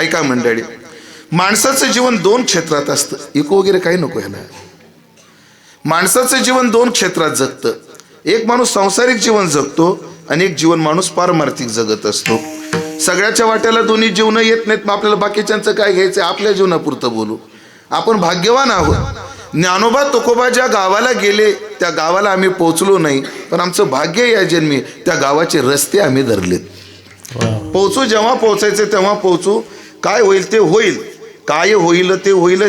ऐका मंडळी, माणसाचं जीवन 2 क्षेत्रात असतं. इको वगैरे काही नको ह्याला. माणसाचं जीवन 2 क्षेत्रात जगतं. एक माणूस सांसारिक जीवन जगतो आणि एक जीवन माणूस पारमार्थिक जगत असतो. सगळ्याच्या वाट्याला दोन्ही जीवन येत नाहीत. मग आपल्याला बाकीच्यांचं काय घ्यायचं, आपल्या जीवनापुरतं बोलू. आपण भाग्यवान आहोत. ज्ञानोबा तुकोबा ज्या गावाला गेले त्या गावाला आम्ही पोहोचलो नाही, पण आमचं भाग्य या जन्मी त्या गावाचे रस्ते आम्ही धरलेत. पोहोचू जेव्हा पोहोचायचं तेव्हा पोहोचू. काय होईल ते होईल, काय होईल ते होईल,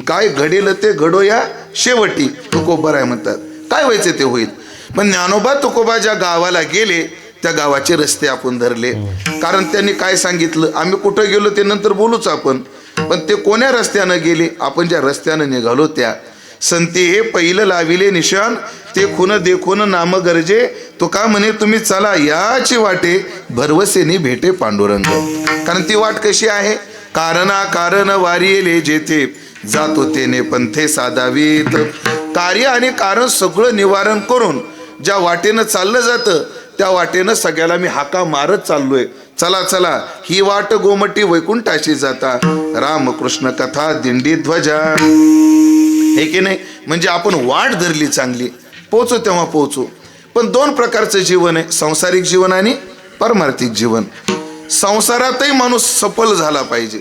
काय घडेल ते घडो या शेवटी तुकोबाराय म्हणतात. काय व्हायचं ते होईल. पण ज्ञानोबा तुकोबा ज्या गावाला गेले त्या गावाचे रस्ते आपण धरले. कारण त्यांनी काय सांगितलं, आम्ही कुठं गेलो ते नंतर बोलूच आपण. पण ते कोण्या रस्त्यानं गेले, आपण ज्या रस्त्यानं निघालो त्या. संती हे पहिलं लाविले निशान, ते खुन देखून नाम गरजे. तो का म्हणे तुम्ही चला याची वाटे, भरवसेने भेटे पांडुरंग. कारण ती वाट कशी आहे, कारणा कारण वारियेले जेथे, जातो तेने पंथे साधावीत. कार्य आणि कारण सगळं निवारण करून ज्या वाटेनं चाललं जातं त्या वाटेनं सगळ्याला मी हाका मारत चाललोय. चला चला ही वाट गोमटी वैकुंठाशी जाता, रामकृष्ण कथा दिंडी ध्वजा. हे की नाही, म्हणजे आपण वाट धरली चांगली, पोहोचू तेव्हा पोहोचू. पण 2 प्रकारचं जीवन आहे, सांसारिक जीवन आणि पारमार्थिक जीवन. संसारातही माणूस सफल झाला पाहिजे,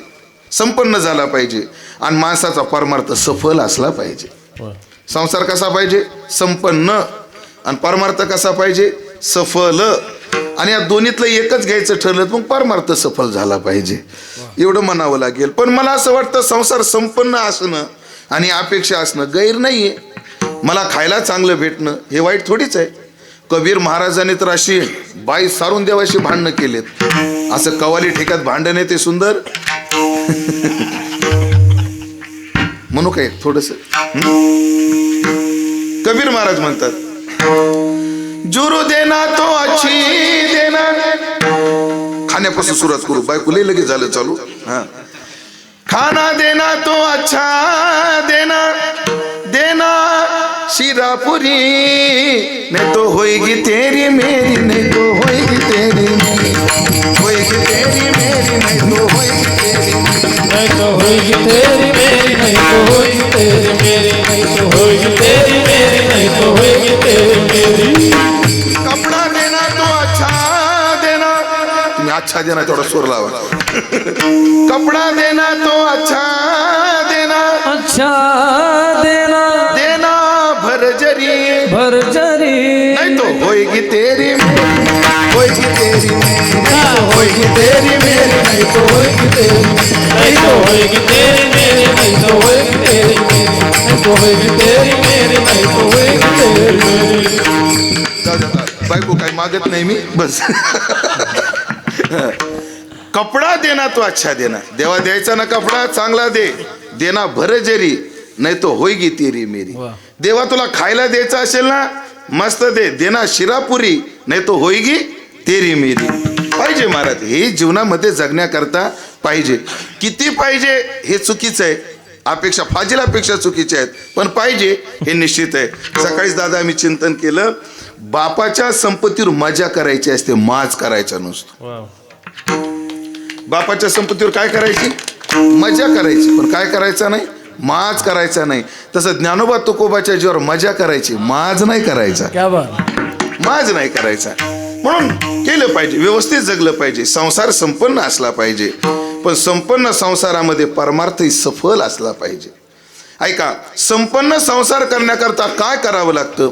संपन्न झाला पाहिजे. आणि माणसाचा परमार्थ सफल असला पाहिजे. संसार कसा पाहिजे, संपन्न. आणि परमार्थ कसा पाहिजे, सफल. आणि या दोन्हीतलं एकच घ्यायचं ठरलं मग परमार्थ सफल झाला पाहिजे, एवढं म्हणावं लागेल. पण मला असं वाटतं संसार संपन्न असणं आणि अपेक्षा असणं गैर नाहीये. मला खायला चांगलं भेटणं हे वाईट थोडीच आहे. कबीर महाराजांनी तर अशी बाई सारून देवाशी भांडणं केलेत. असं कवाली ठेक्यात भांडण आहे ते सुंदर म्हणू काय थोडस. कबीर महाराज म्हणतात, जुरू देना तो अच्छी देना. खाण्यापासून सुरुवात करू, बायको लई लगेच झालं चालू. हा, खाना देना तो अच्छा देना, देना शिरापुरी. नहीं तो होएगी तेरी मेरी, नहीं तो होएगी तेरी मेरी, होएगी तेरी मेरी, नहीं तो होएगी तेरी, नहीं तो होएगी तेरी मेरी, नहीं तो होएगी तेरी मेरी, नहीं तो होएगी तेरी मेरी, नहीं तो होएगी तेरी मेरी. कपड़ा देना तो अच्छा देना. तुम्ही अच्छा देना तेवढा स्वर लावा. कपड़ा देना तो अच्छा देना, अच्छा देना, देना भरजरी, भरजरी. नहीं तो होएगी तेरी मेरी, होएगी तेरी मेरी, नहीं तो होएगी तेरी मेरी, नहीं तो होएगी तेरी, नहीं तो होएगी तेरी मेरी, नहीं तो होएगी तेरी मेरी, नहीं तो होएगी तेरी मेरी, नहीं तो होएगी तेरी मेरी. बायको काय मागत नाही मी बस. कपडा देना तो अच्छा देना. देवा द्यायचा ना कपडा चांगला दे. देना भरजरी, नाही तो होईगी तेरी मेरी. देवा तुला खायला द्यायचं असेल ना मस्त दे. देना शिरापुरी, नाही तो होईगी तेरी मेरी. पाहिजे महाराज, हे जीवनामध्ये जगण्याकरता पाहिजे. किती पाहिजे हे चुकीचं आहे. अपेक्षा फाजील अपेक्षा चुकीच्या आहेत, पण पाहिजे हे निश्चित आहे. सकाळीच दादा आम्ही चिंतन केलं, बापाच्या संपत्तीवर मजा करायची असते, माज करायचा नसतो. बापाच्या संपत्तीवर काय करायची, मजा करायची, पण काय करायचं नाही, माज करायचा नाही. तसं ज्ञानोबा तुकोबाच्या जीवावर मजा करायची, माज नाही करायचा. माज नाही करायचा. म्हणून केलं पाहिजे, व्यवस्थित जगलं पाहिजे. संसार संपन्न असला पाहिजे, पण संपन्न संसारामध्ये परमार्थही सफल असला पाहिजे. ऐका, संपन्न संसार करण्याकरता काय करावं लागतं.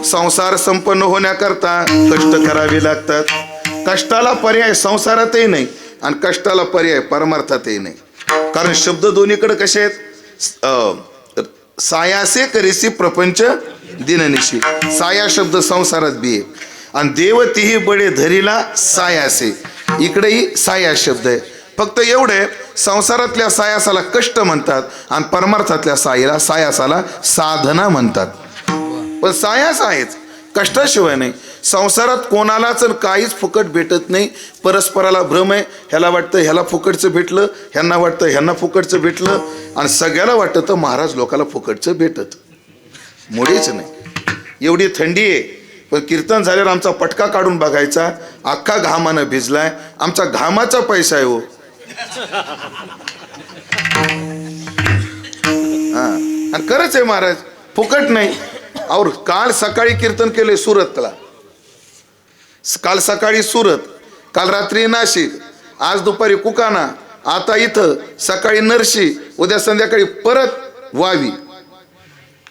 संसार संपन्न होण्याकरता कष्ट करावे लागतात. कष्टाला पर्याय संसारातही नाही आणि कष्टाला पर्याय परमार्थातही नाही. कारण शब्द दोन्हीकडे कसे आहेत, सायासे करीसी प्रपंच दिननिशी. साया शब्द संसारात बी आहे आणि देव तीही बडे धरीला सायासे, इकडेही साया शब्द आहे. फक्त एवढे, संसारातल्या सायासाला कष्ट म्हणतात आणि परमार्थातल्या सायासाला साधना म्हणतात. पण सायास आहेच, कष्टाशिवाय नाही. संसारात कोणालाच काहीच फुकट भेटत नाही. परस्पराला भ्रम आहे. ह्याला वाटतं ह्याला फुकटचं भेटलं, ह्यांना वाटतं ह्यांना फुकटचं भेटलं आणि सगळ्याला वाटतं महाराज लोकाला फुकटचं भेटत. मुळीच नाही. एवढी थंडी आहे, पण कीर्तन झाल्यावर आमचा पटका काढून बघायचा, अख्खा घामानं भिजलाय. आमचा घामाचा पैसा आहे हो. हा, आणि खरंच आहे महाराज, फुकट नाही. और काल सकाळी कीर्तन केले सुरतला, काल सकाळी सुरत, काल रात्री नाशिक, आज दुपारी कुकाना, आता इथं, सकाळी नरशी, उद्या संध्याकाळी परत वावी.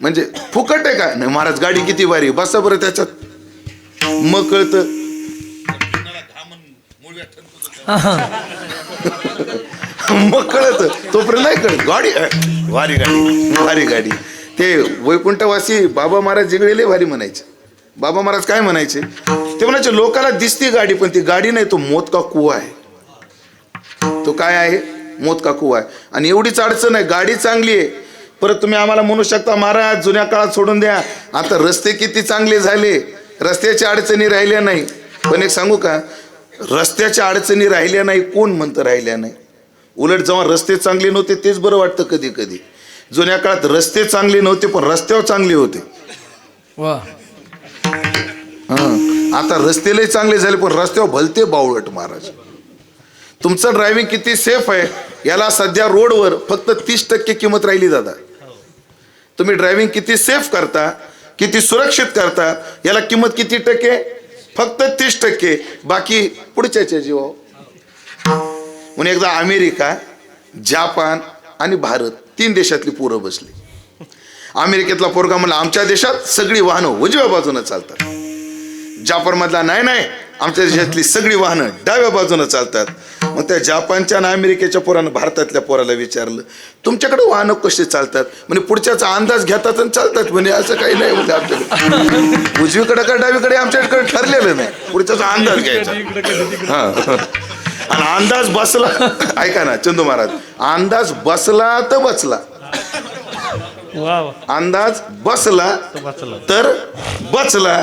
म्हणजे फुकट आहे का? नाही महाराज, गाडी किती भारी, बसा बरं त्याच्यात, मग कळतं. मग कळत, तोपर्यंत नाही कळत. गाडी भारी, गाडी भारी गाडी. ते वैकुंठवासी बाबा महाराज जिगळेले भारी म्हणायचे. बाबा महाराज काय म्हणायचे? ते म्हणायचे लोकाला दिसती गाडी, पण ती गाडी नाही, तो मोत का कुवा आहे. तो काय आहे? मोत का कुवा आहे. आणि एवढीच अडचण आहे, गाडी चांगली आहे. परत तुम्ही आम्हाला म्हणू शकता महाराज जुन्या काळात सोडून द्या, आता रस्ते किती चांगले झाले, रस्त्याच्या अडचणी राहिल्या नाही. पण एक सांगू का, रस्त्याच्या अडचणी राहिल्या नाही कोण म्हणतं राहिल्या नाही? उलट जेव्हा रस्ते चांगले नव्हते तेच बरं वाटतं कधी कधी. जुन्या काळात रस्ते चांगले नव्हते पण रस्त्यावर चांगले होते. आता रस्ते लय चांगले झाले पण रस्त्यावर भलते बावळट महाराज. तुमचं ड्रायव्हिंग किती सेफ आहे याला सध्या रोडवर फक्त 30% किंमत राहिली दादा. तुम्ही ड्रायव्हिंग किती सेफ करता, किती सुरक्षित करता याला किंमत किती टक्के? फक्त 30%. बाकी पुढच्याच्या जीवावर. म्हणून एकदा अमेरिका, जापान आणि भारत 3 देशातली पोरं बसली. अमेरिकेतला पोरगा म्हणला आमच्या देशात सगळी वाहनं उजव्या बाजूनं चालतात. जापान मधला नाही नाही आमच्या देशातली सगळी वाहनं डाव्या बाजूनं चालतात. मग त्या जापानच्या आणि अमेरिकेच्या पोरानं भारतातल्या पोराला विचारलं तुमच्याकडे वाहनं कसे चालतात? म्हणजे पुढच्याचा अंदाज घेतात आणि चालतात. म्हणजे असं काही नाही म्हणजे आपल्याकडे उजवीकडे का डावीकडे आमच्याकडे ठरलेलं नाही, पुढच्याचा अंदाज घ्यायचा. हा, आणि अंदाज बसला, ऐका ना चंदू महाराज, अंदाज बसला तर बसला, अंदाज बसला तर बसला,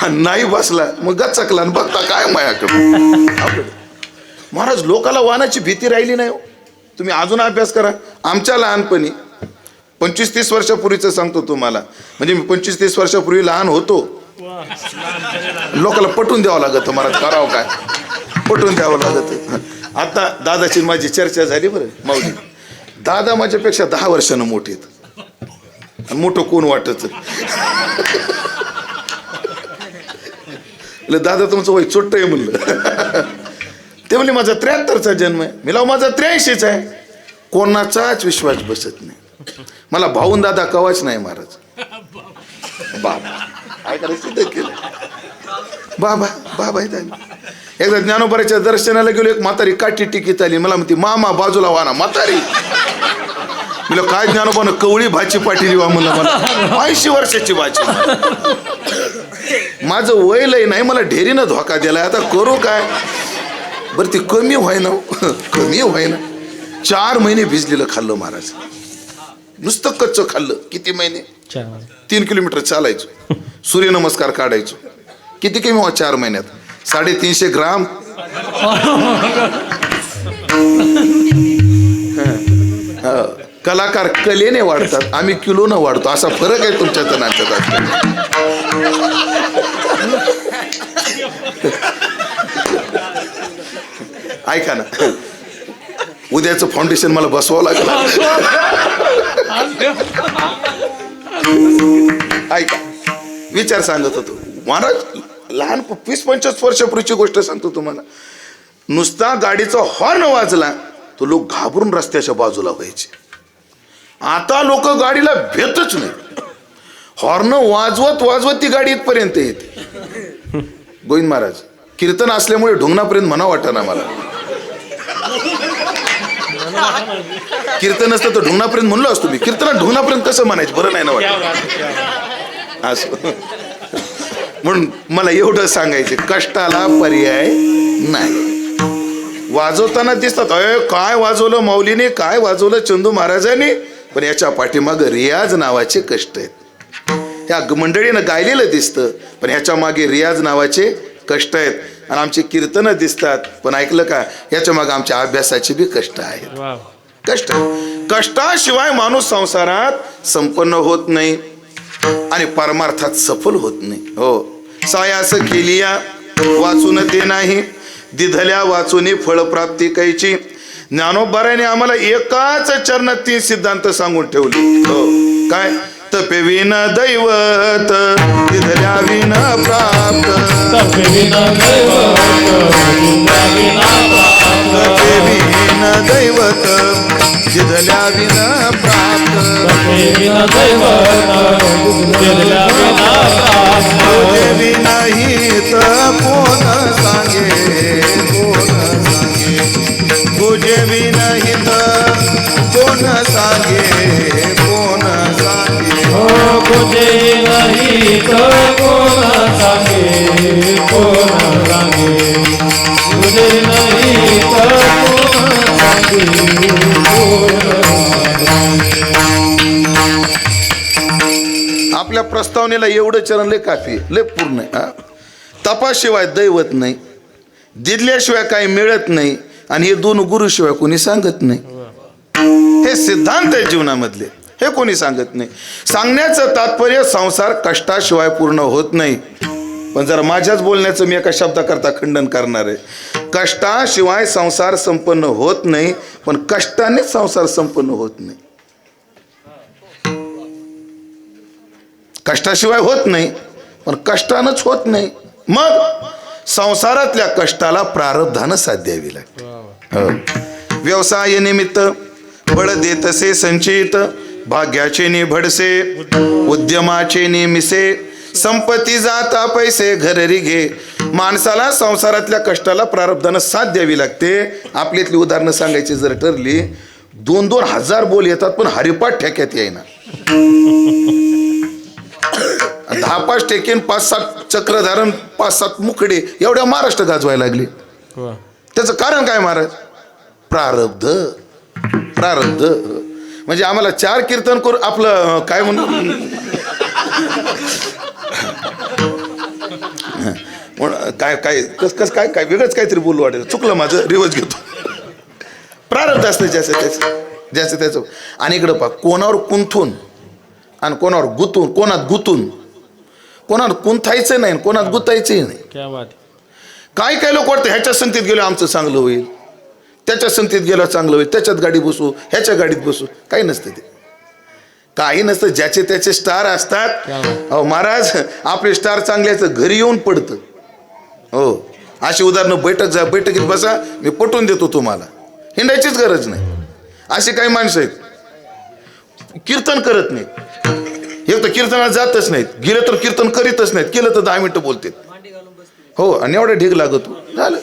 नाही बसला मग गचकला. बघता काय मायाकडे. महाराज लोकाला वाहनाची भीती राहिली नाही हो. तुम्ही अजून अभ्यास करा. आमच्या लहानपणी 25-30 वर्षापूर्वीचं सांगतो तुम्हाला, म्हणजे मी 25-30 वर्षापूर्वी लहान होतो. लोकाला पटवून द्यावं लागत महाराज, करावं काय, पटवून द्यावं लागत. आता दादाची माझी चर्चा झाली बरं माऊली. दादा माझ्यापेक्षा 10 वर्षानं मोठे आहेत. मोठं कोण वाटत? दादा तुमचं वय छोट्ट आहे म्हणलं. ते म्हणले माझा 73चा जन्म आहे. मी माझा 83चा आहे. कोणाचाच विश्वास बसत नाही. मला भाऊन दादा कवाच नाही महाराज. बाबा काय करायचं सिद्ध केलं. बाबा बाबा एकदा ज्ञानोबाच्या दर्शनाला गेलो. एक म्हातारी काठी टिकीत आली. मला म्हणते मामा बाजूला वाना. म्हातारी मला काय ज्ञानोबानं कवळी भाची पाठी दिवा म्हणलं. मला 80 वर्षाची भाची. माझं वय लय नाही, मला ढेरीनं धोका दिलाय. आता करू काय बरं? ती कमी व्हायना, कमी व्हायना. 4 महिने भिजलेलं खाल्लं महाराज. नुसतं कच्चं खाल्लं. किती महिने? 3 किलोमीटर चालायचो, सूर्यनमस्कार काढायचो. किती कमी व्हा 4 महिन्यात? 350 ग्राम. कलाकार कलेने वाढतात, आम्ही किलोनं वाढतो. असा फरक आहे तुमच्यात नाट्यात. ऐका ना, उद्याचं फाउंडेशन मला बसवावं लागलं. ऐका, विचार सांगत होतो महाराज. लहान 20-25 वर्षापूर्वीची गोष्ट सांगतो तुम्हाला. नुसता गाडीचा हॉर्न वाजला तो लोक घाबरून रस्त्याच्या बाजूला व्हायचे. आता लोक गाडीला भेटच नाही. हॉर्न वाजवत वाजवत ती गाडी इथपर्यंत येते. गोविंद महाराज कीर्तन असल्यामुळे ढुंगणापर्यंत म्हणा वाटना मला. कीर्तन असतं तर ढुंगणापर्यंत म्हणलो असतो मी. कीर्तनात ढुंगणापर्यंत कसं म्हणायचं बरं नाही ना वाटत असं. म्हणून मला एवढं सांगायचं, कष्टाला पर्याय नाही. वाजवताना दिसतात अय काय वाजवलं माऊलीने, काय वाजवलं चंदू महाराजांनी, पण याच्या पाठीमागे रियाज नावाचे कष्ट आहेत. ह्या मंडळीनं गायलेलं दिसतं पण ह्याच्या मागे रियाज नावाचे कष्ट आहेत. आणि आमचे कीर्तन दिसतात पण ऐकलं का, याच्या मागे आमच्या अभ्यासाचे बी कष्ट आहेत. कष्ट, कष्टाशिवाय माणूस संसारात संपन्न होत नाही आणि परमार्थात सफल होत नाही. हो, सायास केलिया वाचून ते नाही, दिधल्या वाचून फळप्राप्ती कैची, ज्ञानोबाराने आम्हाला एकाच चरणात 3 सिद्धांत सांगून ठेवले. हो काय? तपे विन दैवत तिथल्या विन प्राप्त. तपे विना दैवत तिथल्या विना प्राप्त. तपे विन दैवत तिथल्या विन प्राप्त. तपे विना दैवत तिथल्या विना प्राप्त. तुझे विनाहित कोण सांगे, कोण सांगे. तुझे विनाहित कोण सांगे, कोण सांगे. हो तुझे नाही तर कोण सांगे, कोण सांगे. तुझे नाही तर कोण सांगे, कोण आपल्या प्रस्तावनेला एवढं चरण लय काफी, लय पूर्ण आहे. तपाशिवाय दैवत नाही, दिदल्याशिवाय काही मिळत नाही, आणि हे 2 गुरुशिवाय कोणी सांगत नाही. हे सिद्धांत आहे जीवनामधले, हे कोणी सांगत नाही. सांगण्याचं तात्पर्य संसार कष्टाशिवाय पूर्ण होत नाही. पण जर माझ्याच बोलण्याचं मी एका शब्दाकरता खंडन करणार आहे. कष्टाशिवाय संसार संपन्न होत नाही, पण कष्टानेच संसार संपन्न होत नाही. कष्टाशिवाय होत नाही, पण कष्टानंच होत नाही. मग संसारातल्या कष्टाला प्रारब्धानं साथ द्यावी लागते. हो. व्यवसाय निमित्त बळ देतसे संचित, भाग्याचे निभडसे उद्यमाचे निमिसे. संपत्ती जाता पैसे घररी घे. माणसाला संसारातल्या कष्टाला प्रारब्धानं साथ द्यावी लागते. आपल्यातली उदाहरणं सांगायची जर ठरली, 2-2 हजार बोल येतात, पण हरिपाठ ठेक्यात येईना. 10-5 ठेकेन, 5-7 चक्रधारण, 5-7 मुकडे, एवढ्या महाराष्ट्र गाजवायला लागले. त्याचं कारण काय महाराज? प्रारब्ध. प्रारब्ध म्हणजे आम्हाला 4 कीर्तन करून आपलं काय म्हणून काय काय कस काय काय वेगळंच काहीतरी बोलू वाटेल. चुकलं माझं, रिवर्स घेतो. प्रारब्ध असतं ज्याचं त्याचं. आणि इकडं पहा, कोणावर कुंथून आणि कोणावर गुतून, कोणात गुतून, कोणावर कुंथायचं नाही, कोणात गुतायचंही नाही. काय काय लोक वाटतं ह्याच्या संगतीत गेलो आमचं चांगलं होईल, त्याच्या संगतीत गेलो चांगलं होईल, त्याच्यात गाडी बसू, ह्याच्या गाडीत बसू. काही नसतं ते, काही नसतं. ज्याचे त्याचे स्टार असतात. अहो महाराज, आपले स्टार चांगल्याचं घरी येऊन पडतं. हो, अशी उदाहरणं. बैठकीत बसा, मी पटवून देतो तुम्हाला. हिंडायचीच गरज नाही. अशी काही माणसं आहेत कीर्तन करत नाहीत. एक तर कीर्तनात जातच नाहीत, गेलं तर कीर्तन करीतच नाहीत, केलं तर 10 मिनिटं बोलतात. हो, आणि एवढा ढीग लागतो झालं.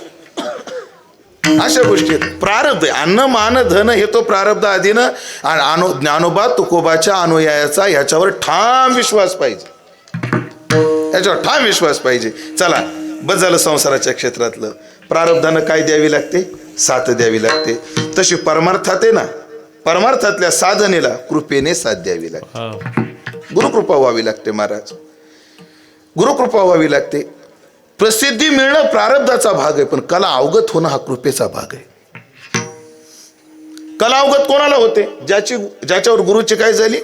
अशा गोष्टी आहेत. प्रारब्ध, अन्न मान धन हे तो प्रारब्ध आधीनं. आणि ज्ञानोबा तुकोबाच्या अनुयायाचा ह्याच्यावर ठाम विश्वास पाहिजे, याच्यावर ठाम विश्वास पाहिजे. चला, बस झालं संसाराच्या क्षेत्रातलं. प्रारब्धानं काय द्यावी लागते? साथ द्यावी लागते. तशी परमार्थात आहे ना, परमार्थातल्या साधनेला कृपेने साथ द्यावी लागते. गुरुकृपा व्हावी लागते महाराज, गुरुकृपा व्हावी लागते. प्रसिद्धी मिळणं प्रारब्धाचा भाग आहे, पण कला अवगत होणं हा कृपेचा भाग आहे. कला अवगत कोणाला होते? ज्याच्यावर गुरुची काय झाली?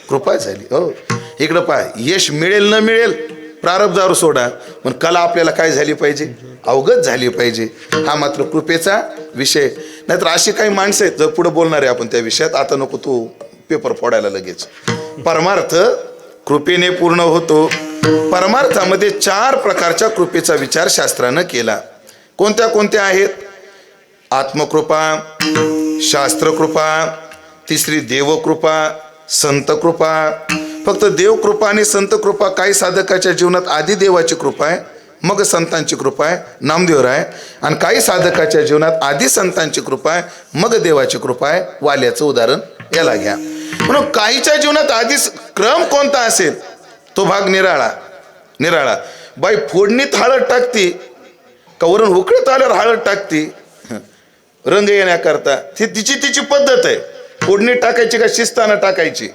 कृपा झाली. हो, इकडं पहा, यश मिळेल न मिळेल प्रारब्धावर सोडा, पण कला आपल्याला काय झाली पाहिजे? अवगत झाली पाहिजे. हा मात्र कृपेचा विषय. नाहीतर अशी काही माणसं आहेत, जर पुढे बोलणार आहे आपण त्या विषयात, आता नको तू पेपर फोडायला लगेच. परमार्थ कृपेने पूर्ण होतो. परमार्थामध्ये 4 प्रकारच्या कृपेचा विचार शास्त्रानं केला. कोणत्या कोणत्या आहेत? आत्मकृपा, शास्त्रकृपा, तिसरी देवकृपा, संतकृपा. फक्त देवकृपा आणि संतकृपा काही साधकाच्या जीवनात आधी देवाची कृपा आहे, मग संतांची कृपा आहे, नामदेव आहे. आणि काही साधकाच्या जीवनात आधी संतांची कृपा आहे, मग देवाची कृपा आहे. वाल्याचं उदाहरण याला घ्या. म्हणून काहीच्या जीवनात आधी क्रम कोणता असेल तो भाग निराळा. निराळा बाई फोडणीत हळद टाकती का वरून उकळत आल्यावर हळद टाकती रंग येण्याकरता, ती तिची पद्धत आहे. फोडणी टाकायची का शिस्तानं टाकायची,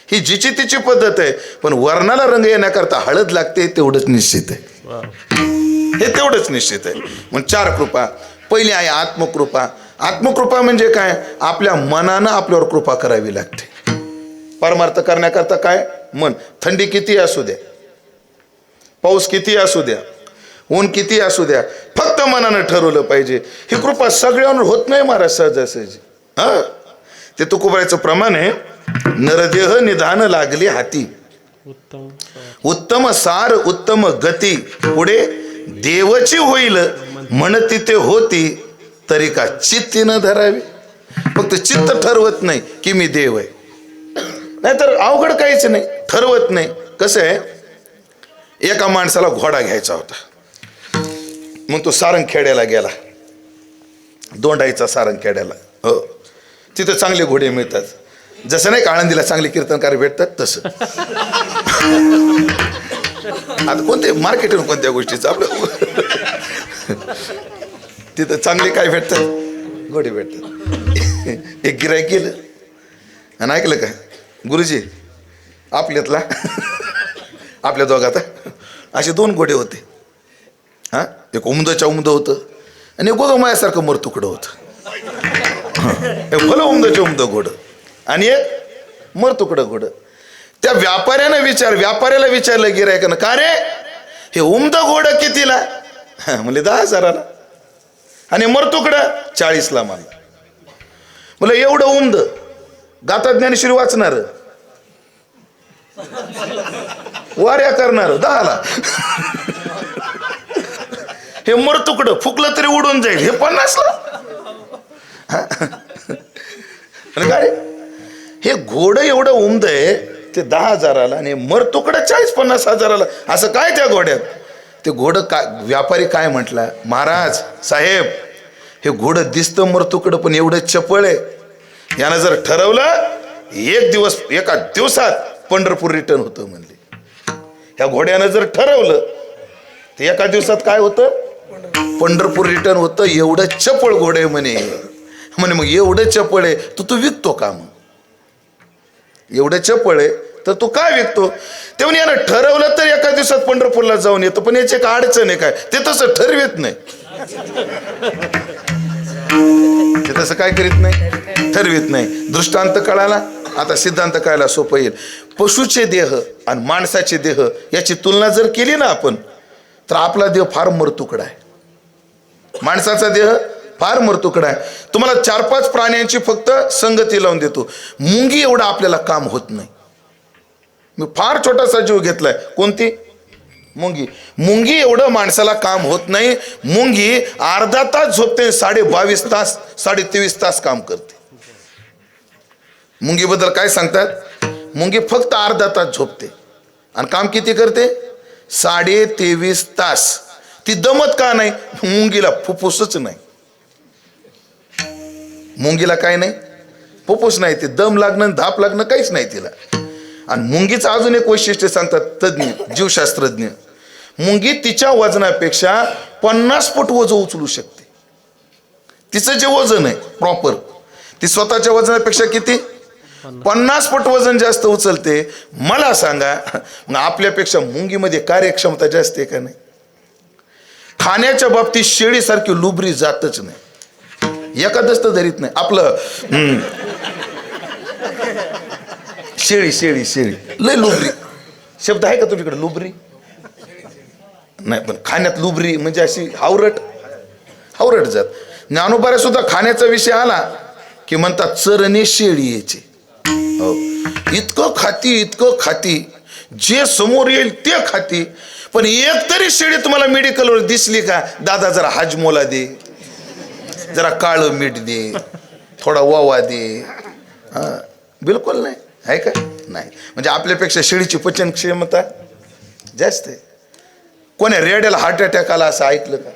ही जिची तिची पद्धत आहे. पण वर्णाला रंग येण्याकरता हळद लागते, तेवढंच निश्चित आहे. हे तेवढंच निश्चित आहे. मग 4 कृपा. पहिली आहे आत्मकृपा. आत्मकृपा म्हणजे काय? आपल्या मनानं आपल्यावर कृपा करावी लागते. परमार्थ करण्याकरता काय? मन. थंडी किती असू द्या, पाऊस किती असू द्या, ऊन किती असू द्या, फक्त मनानं ठरवलं पाहिजे. ही कृपा सगळ्यांवर होत नाही महाराज सहजासहजी. हा ते तुकोबाईचं प्रमाण आहे, नरदेह निधान लागली हाती, उत्तम उत्तम सार उत्तम गती, पुढे देवची होईल म्हणती ते होती, तरी का चित्ती न धरावी. फक्त चित्त ठरवत नाही की मी देव आहे, नाहीतर अवघड काहीच नाही, ठरवत नाही. कसं आहे, एका माणसाला घोडा घ्यायचा होता, मग तो सारंगखेड्याला गेला, दोंडाईचा सारंगखेड्याला. हो, तिथं चांगले घोडे मिळतात. जसं नाही आळंदीला चांगले कीर्तनकार भेटतात तसं. आता कोणते मार्केटिंग कोणत्या गोष्टीचं आपलं तिथं चांगले काय भेटतात, घोडे भेटतात. एक गिऱ्हाईक गेलं आणि ऐकलं का, गुरुजी आपल्यातला आपल्या दोघात असे 2 घोडे होते. हा, एक उमदच्या उमद होतं आणि एक गोगमायासारखं मरतुकडं होतं. भलं उमदच्या उमद घोडं आणि एक मरतुकडं घोडं. त्या व्यापाऱ्याला विचारलं गिऱ्हाईकानं, का रे हे उमद घोडं कितीला? म्हणले 10,000ला. आणि मरतुकडं 40ला. म्हणलं एवढं उमद गाता ज्ञानेश्वरी वाचणार, वाऱ्या करणार 10ला. हे मरतुकडं फुकलं तरी उडून जाईल, हे 50ला. का रे हे घोडं एवढं उमद आहे ते 10,000ला आणि मरतुकडं 40-50 हजाराला, असं काय त्या घोड्यात? ते घोडं काय, व्यापारी काय म्हटला, महाराज साहेब हे घोडं दिसतं मरतुकडं पण एवढं चपळ आहे, यानं जर ठरवलं एका दिवसात पंढरपूर रिटर्न होतं म्हणले. ह्या घोड्यानं जर ठरवलं तर एका दिवसात काय होतं, पंढरपूर रिटर्न होतं. एवढं चपळ घोडे म्हणे. मग एवढं चपळ आहे तू विकतो का? मग एवढं चपळ आहे तर तू काय विकतो? ते म्हणे यानं ठरवलं तर एका दिवसात पंढरपूरला जाऊन येतो, पण याची काय अडचण आहे काय, ते तसं ठरवित नाही. ते तसं काय करीत नाही, ठरवित नाही. दृष्टांत कळाला, आता सिद्धांत कळायला सोपं येईल. पशुचे देह आणि माणसाचे देह याची तुलना जर केली ना आपण, तर आपला देह फार मरतुकडा आहे, माणसाचा देह फार मरतुकडा आहे. तुम्हाला 4-5 प्राण्यांची फक्त संगती लावून देतो. मुंगी एवढं आपल्याला काम होत नाही. मी फार छोटासा जीव घेतलाय, कोणती? मुंगी. मुंगी एवढं माणसाला काम होत नाही. मुंगी अर्धा तास झोपते, 22.5 तास 23.5 तास काम करते. मुंगीबद्दल काय सांगतात? मुंगी फक्त अर्धा तास झोपते आणि काम किती करते? 23.5 तास. ती दमत का नाही? मुंगीला फुफ्फुसच नाही. मुंगीला काय नाही, फुफ्फुस नाही. ते दम लागणं धाप लागणं काहीच नाही तिला. आणि मुंगीचं अजून एक वैशिष्ट्य सांगतात तज्ज्ञ, जीवशास्त्रज्ञ. मुंगी तिच्या वजनापेक्षा 50 पट वजन उचलू शकते. तिचं जे वजन आहे प्रॉपर, ती स्वतःच्या वजनापेक्षा किती? 50 पट वजन जास्त उचलते. मला सांगा, मग आपल्यापेक्षा मुंगीमध्ये कार्यक्षमता जास्त आहे का नाही? खाण्याच्या बाबतीत शेळीसारखी लुबरी जातच नाही, एखादच तर धरीत नाही. आपलं शेळी लय लुबरी शब्द आहे का तुझ्याकडे? लुबरी नाही, पण खाण्यात लुबरी म्हणजे अशी हावरट जात. ज्ञानोबाऱ्या सुद्धा खाण्याचा विषय आला की म्हणतात चरणे शेळी याची. हो, इतकं खाती जे समोर येईल ते खाती. पण एक तरी शेळी तुम्हाला मेडिकलवर दिसली का, दादा जरा हाजमोला दे, जरा काळं मीठ दे, थोडा वावा दे? बिलकुल नाही. आहे का? नाही. म्हणजे आपल्यापेक्षा शेळीची पचन क्षमता जास्त आहे. कोण्या रेड्याला हार्ट अटॅक आला असं ऐकलं का?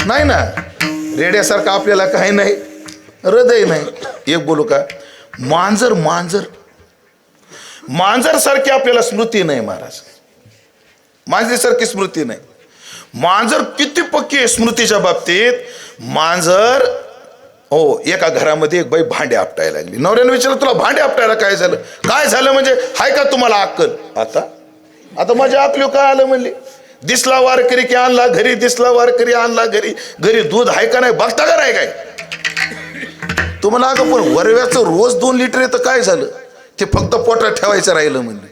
नाही ना. रेड्यासारखं आपल्याला काही नाही, हृदय नाही. एक बोलू का, मांजर सारखी आपल्याला स्मृती नाही महाराज. मांजरीसारखी स्मृती नाही. मांजर किती पक्की आहे स्मृतीच्या बाबतीत. मांजर, हो, एका घरामध्ये एक बाई भांडे आपटायला लागली. नवऱ्याने विचारलं, तुला भांडे आपटायला काय झालं? काय झालं म्हणजे, हाय का तुम्हाला अक्कल? आता माझ्या अक्कल काय आलं म्हणली. दिसला वारकरी की आणला घरी, दिसला वारकरी आणला घरी दूध आहे का नाही बघता का नाही काय? तुम्हाला अगं पण वरव्याचं रोज 2 लिटर येतं, काय झालं? ते फक्त पोटात ठेवायचं राहिलं म्हणले.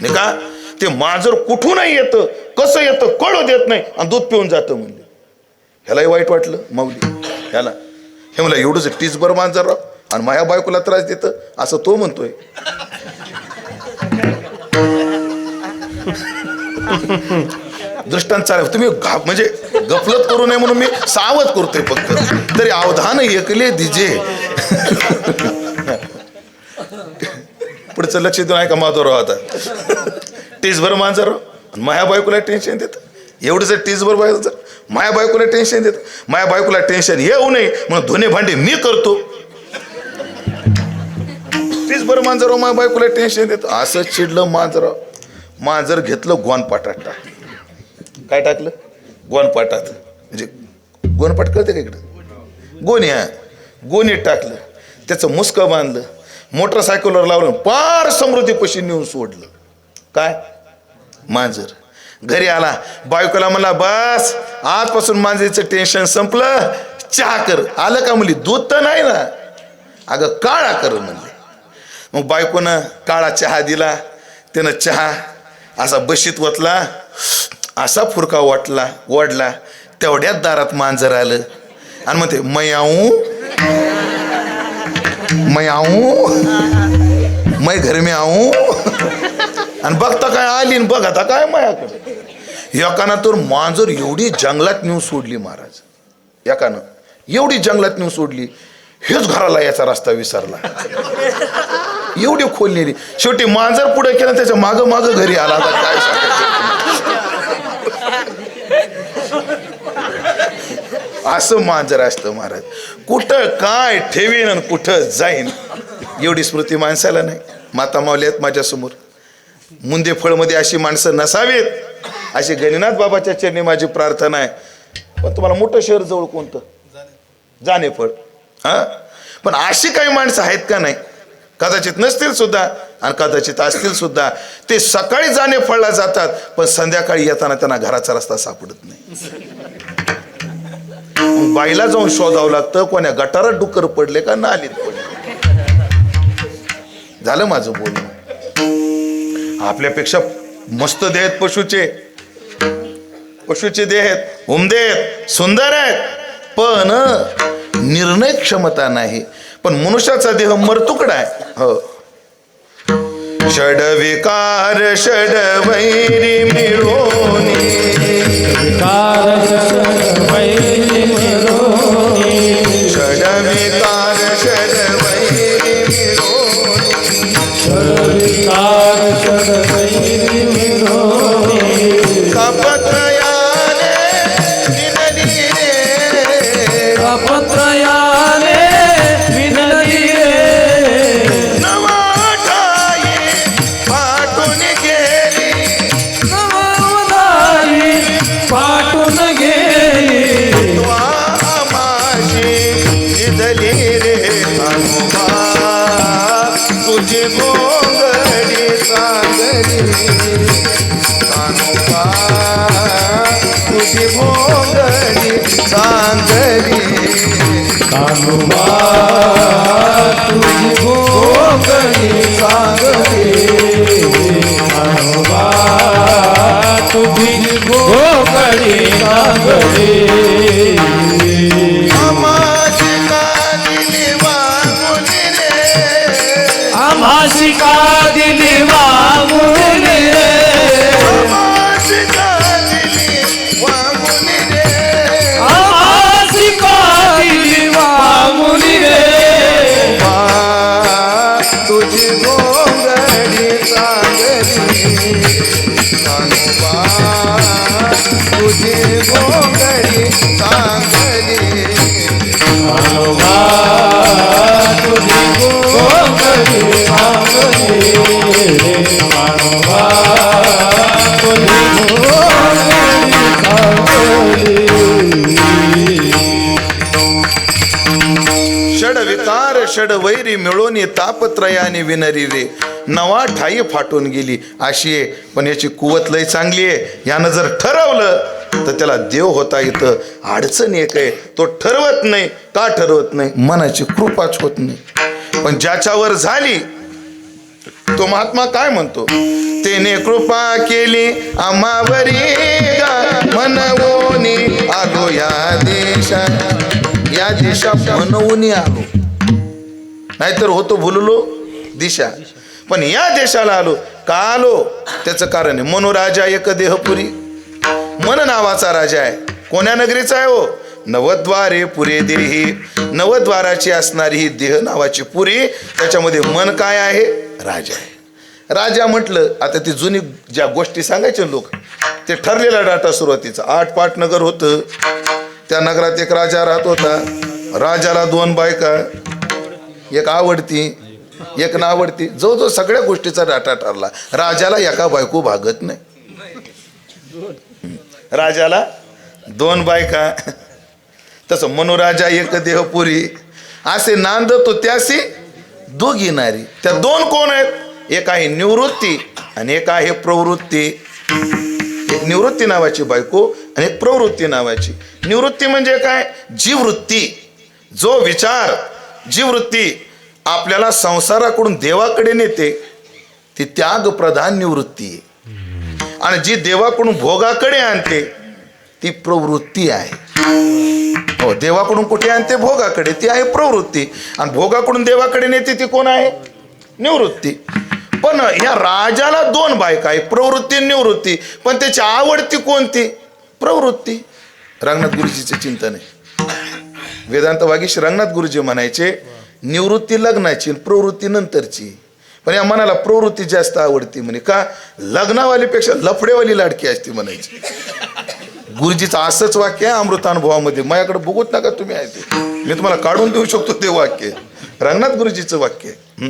नाही का? ते मांजर कुठूनही येतं, कसं येतं कळू देत नाही आणि दूध पिऊन जातं म्हणले. ह्यालाही वाईट वाटलं माऊली ह्याला. हे मला एवढंच टीचभर मांजर राव आणि माझ्या बायकोला त्रास देतं असं तो म्हणतोय. दृष्टांत चालेल तुम्ही म्हणजे गफलत करू नये म्हणून मी सावध करतोय फक्त. तरी अवधान ऐकले दिजे. पुढचं लक्ष देऊन ऐका माधवराव. आता टीचभर मांजर आणि माझ्या बायकोला टेन्शन देत. एवढंच टीचभर बायको माझ्या बायकोला टेन्शन देत. माझ्या बायकोला टेन्शन येऊ नये म्हणून धुणे भांडे मी करतो. टीचभर मांजर माझ्या बायकोला टेन्शन देत. असं चिडलं मांजर. मांजर घेतलं गोनपाटात टाकलं. काय टाकलं? गोनपाटात. म्हणजे गोनपाट कळते का इकडं? गोणी. हा गोणीत टाकलं. त्याचं मुसकं बांधलं. मोटरसायकलवर लावलं. पार समृद्धीपाशी नेऊन सोडलं. काय? मांजर. घरी आला. बायकोला म्हणला बस आजपासून मांजरीचं टेन्शन संपलं. चहा कर. आलं का म्हणली? दूध तर नाही ना. अगं काळा कर म्हणले. मग बायकोनं काळा चहा दिला. त्यानं चहा असा बशीत वतला. असा फुरका वाढला. तेवढ्याच दारात मांजर आलं आणि म्हणते मैं घर में आऊ. आणि बघता काय आली न बघ आता काय मायाकडे. एकानं तर मांजर एवढी जंगलात नेऊन सोडली महाराज. एकानं एवढी जंगलात नेऊन सोडली. हेच घराला याचा रस्ता विसरला. एवढी खोल नेली. शेवटी मांजर पुढे केलं त्याच्या मागं मागं घरी आला. आता काय असं मांजर असतं महाराज. कुठं काय ठेवीन आणि कुठं जाईन एवढी स्मृती माणसाला नाही. माता माऊली आहेत माझ्यासमोर. मुंदे फळमध्ये अशी माणसं नसावीत अशी गणिनाथ बाबाच्या चरणी माझी प्रार्थना आहे. पण तुम्हाला मोठं शहर जवळ कोणतं? जानेफळ. हा पण अशी काही माणसं आहेत का नाही? कदाचित नसतील सुद्धा आणि कदाचित असतील सुद्धा. ते सकाळी जानेफळला जातात पण संध्याकाळी येताना त्यांना घराचा रस्ता सापडत नाही. बाईला जाऊन शोधावं लागतं कोण्या गटारात डुक्कर पडले का नालीत पडले. झालं माझं बोलणं. आपल्यापेक्षा मस्त देह आहेत पशुचे देह आहेत. उमदे आहेत, सुंदर आहेत, पण निर्णय क्षमता नाही. पण मनुष्याचा देह मरतुकडा आहे. हो. षड विकार षड वैरी मिळोनी. षड विकार षड वैरी मिळोनी. कपत्रयाने विनली रे. कपत्रयाने विनली रे. नवाठाई फाटून गेली. नवाठाई फाटून गेली. आमाशी जिदली रे हनुमा. तुझी गोंगडी सांगली. हनुमा तुझी गोंगडी सांगली. हनुमा तुझी गोंगडी सांगली. हनुमा तुझी गोंगडी सांगली. आमाशी कादिली वागुन रे. आम्हाशी का दिली वागून रे. आमाशी कादिली वागुन रे. आम्हाशी का दिली वागून रे. तुझी गोंगडी सांगली. हनुमा तुझी गोंगडी सांगली. हनुमा तुझी गोंगडी सांगली. हनुमा तुझी गोंगडी सांगली. षड विकार षड वैरी मिळोनी तापत्रयाने विनरी रे. नवा ठाई फाटून गेली अशी आहे. पण याची कुवत लय चांगली आहे. यानं जर ठरवलं तर त्याला देव होता येतं. अडचण एक आहे तो ठरवत नाही. का ठरवत नाही? मनाची कृपाच होत नाही. पण ज्याच्यावर झाली तो महात्मा काय म्हणतो, तेने कृपा केली आम्हावरी गा, म्हणवोनी आलो या दिशा म्हणवून आलो, नाहीतर होतो भुललो दिशा, पण या देशाला आलो. का आलो? त्याचं कारण आहे, मनोराजा एक देहपुरी. मन नावाचा राजा आहे. कोण्या नगरीचा आहे हो? नवद्वारे पुरे देही, नवद्वाराची असणारी ही देह नावाची पुरी, त्याच्यामध्ये मन काय आहे? राजा आहे. राजा म्हटलं, आता ती जुनी ज्या गोष्टी सांगायचे लोक, ते ठरलेला डाटा सुरुवातीचा. 8 पाट नगर होतं. त्या नगरात एक राजा राहत होता. राजाला 2 बायका, एक आवडती एक नावडती. जो सगळ्या गोष्टीचा डाटा ठरला. राजाला एका बायको भागत नाही. राजाला 2 बायका, तसं मनोराजा एक देहपुरी, असे नांदतो त्याशी दोघी नारी. त्या 2 कोण आहेत? एक आहे निवृत्ती आणि एक आहे प्रवृत्ती. एक निवृत्ती नावाची बायको आणि एक प्रवृत्ती नावाची. निवृत्ती म्हणजे काय? जीववृत्ती. जो विचार, जीववृत्ती आपल्याला संसाराकडून देवाकडे नेते, ती त्याग प्रधान निवृत्ती आहे. आणि जी देवाकडून भोगाकडे आणते, ती प्रवृत्ती आहे. हो, देवाकडून कुठे आणते? भोगाकडे, ती आहे प्रवृत्ती. आणि भोगाकडून देवाकडे नेते, ती कोण आहे? निवृत्ती. पण या राजाला 2 बायका आहे, प्रवृत्ती निवृत्ती, पण त्याची आवडती कोणती? प्रवृत्ती. रंगनाथ गुरुजीचे चिंतन आहे. वेदांत वागीश रंगनाथ गुरुजी म्हणायचे, निवृत्ती लग्नाची, प्रवृत्ती नंतरची. पण या मनाला प्रवृत्ती जास्त आवडती. म्हणे का? लग्नावालीपेक्षा लफडेवाली लाडकी असते म्हणायची. गुरुजीचं असंच वाक्य आहे अमृतानुभवामध्ये. माझ्याकडे बघूच नका तुम्ही, आहे ते मी तुम्हाला काढून देऊ शकतो. ते वाक्य रंगनाथ गुरुजीचं वाक्य आहे.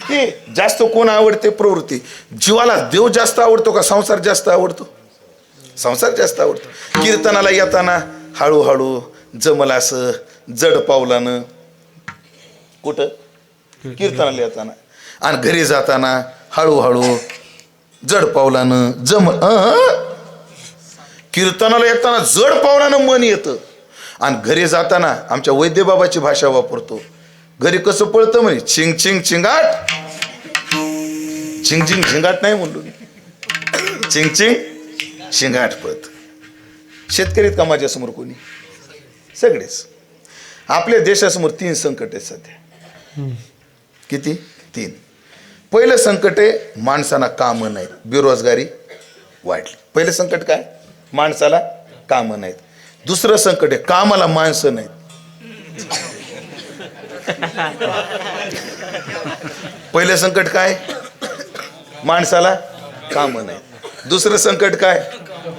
की जास्त कोण आवडते? प्रवृत्ती. जीवाला देव जास्त आवडतो का संसार जास्त आवडतो? संसार जास्त आवडतो. कीर्तनाला येताना हळूहळू जमल असं जड पावलानं, कुठं? कीर्तनाला येताना. आणि घरी जाताना हळूहळू जड पावलानं जमल. कीर्तनाला येताना जड पावलानं मन येतं. आणि घरी जाताना आमच्या वैद्यबाबाची भाषा वापरतो. घरी कसं पळतं म्हणे? चिंग चिंग चिंगाट. चिंग चिंग झिंगाट नाही म्हणलो, चिंग चिंग शिंगाट पळत. शेतकरीत का माझ्यासमोर कोणी? सगळेच. आपल्या देशासमोर 3 संकट आहेत सध्या. किती? 3. पहिलं संकट आहे माणसाला कामं नाहीत, बेरोजगारी वाढली. पहिलं संकट काय? माणसाला कामं नाहीत. दुसरं संकट आहे कामाला माणसं नाहीत. पहिलं संकट काय? माणसाला कामं नाहीत. दुसरं संकट काय?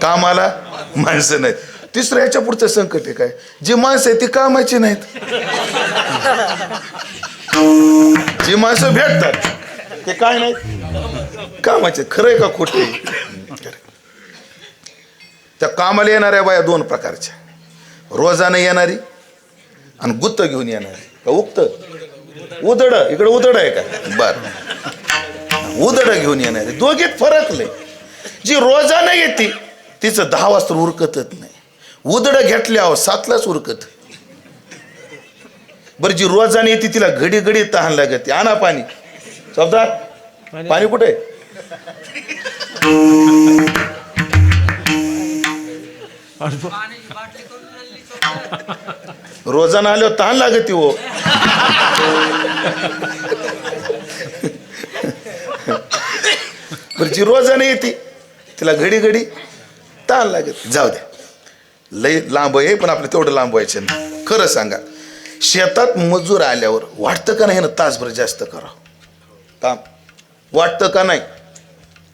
कामाला माणसं नाहीत. तिसरं याच्या पुढचं संकट आहे काय? जी माणसं आहेत ती कामाची नाहीत. जी माणसं भेटतात ते काय नाहीत? कामाचे. खरंय का खोटे? त्या कामाला येणाऱ्या बाया 2 प्रकारच्या. रोजानं येणारी आणि गुत्त घेऊन येणारी. का उक्त? उदड. इकडे उदड आहे का? बर. उदड घेऊन येणारी. दोघीत फरक लय. जी रोजानं येते तिचं 10 वाजता उरकतच नाही. उदड घेतल्यावर 7लाच उरकत. बरं, जी रोजाने येते तिला घडी घडी तहान लागते. आणा पाणी. शब्दार पाणी कुठे? रोजानं आल्यावर तहान लागते हो. बरं, जी रोजाने येते तिला घडी घडी तहान लागत. जाऊ द्या, लय लांब आहे पण आपलं तेवढं लांब व्हायचं नाही. खरं सांगा, शेतात मजूर आल्यावर वाटतं का नाही ना तासभर जास्त करावं काम? वाटतं का नाही?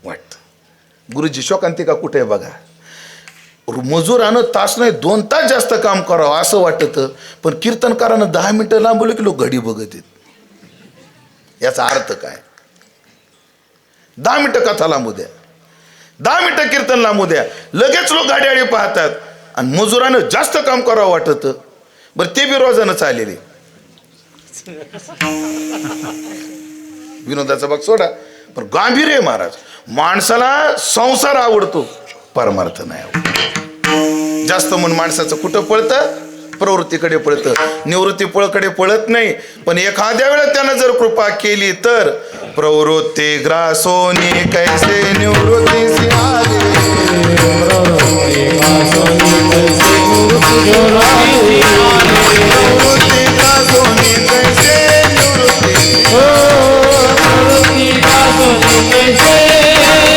वाटतं. गुरुजी शोकांतिका कुठे आहे बघा. मजुरानं तास नाही 2 तास जास्त काम करावं असं वाटतं. पण कीर्तनकारानं 10 मिनिटं लांबवलं की लोक घडी बघत आहेत. याचा अर्थ काय? 10 मिनिटं कथा लांबू द्या, 10 मिनिटं कीर्तन लांबू द्या, लगेच लोक गाड्याळी पाहतात. आणि मजुरानं जास्त काम करावं वाटत. बरं, ते बी रोजानं चाललेले. विनोदाचा भाग सोडा, पण गांभीर्य महाराज. माणसाला संसार आवडतो, परमार्थ नाही आवडत. जास्त मन माणसाचं कुठं पळतं? प्रवृत्तीकडे पळतं. निवृत्ती पळकडे पळत नाही. पण एखाद्या वेळेला त्यानं जर कृपा केली तर प्रवृत्ति ग्रासोनी कैसे निवृत्ति सी आगे प्रवृत्ति ग्रासोनी कैसे निवृत्ति प्रवृत्ति ग्रासोनी कैसे निवृत्ति प्रवृत्ति ग्रासोनी कैसे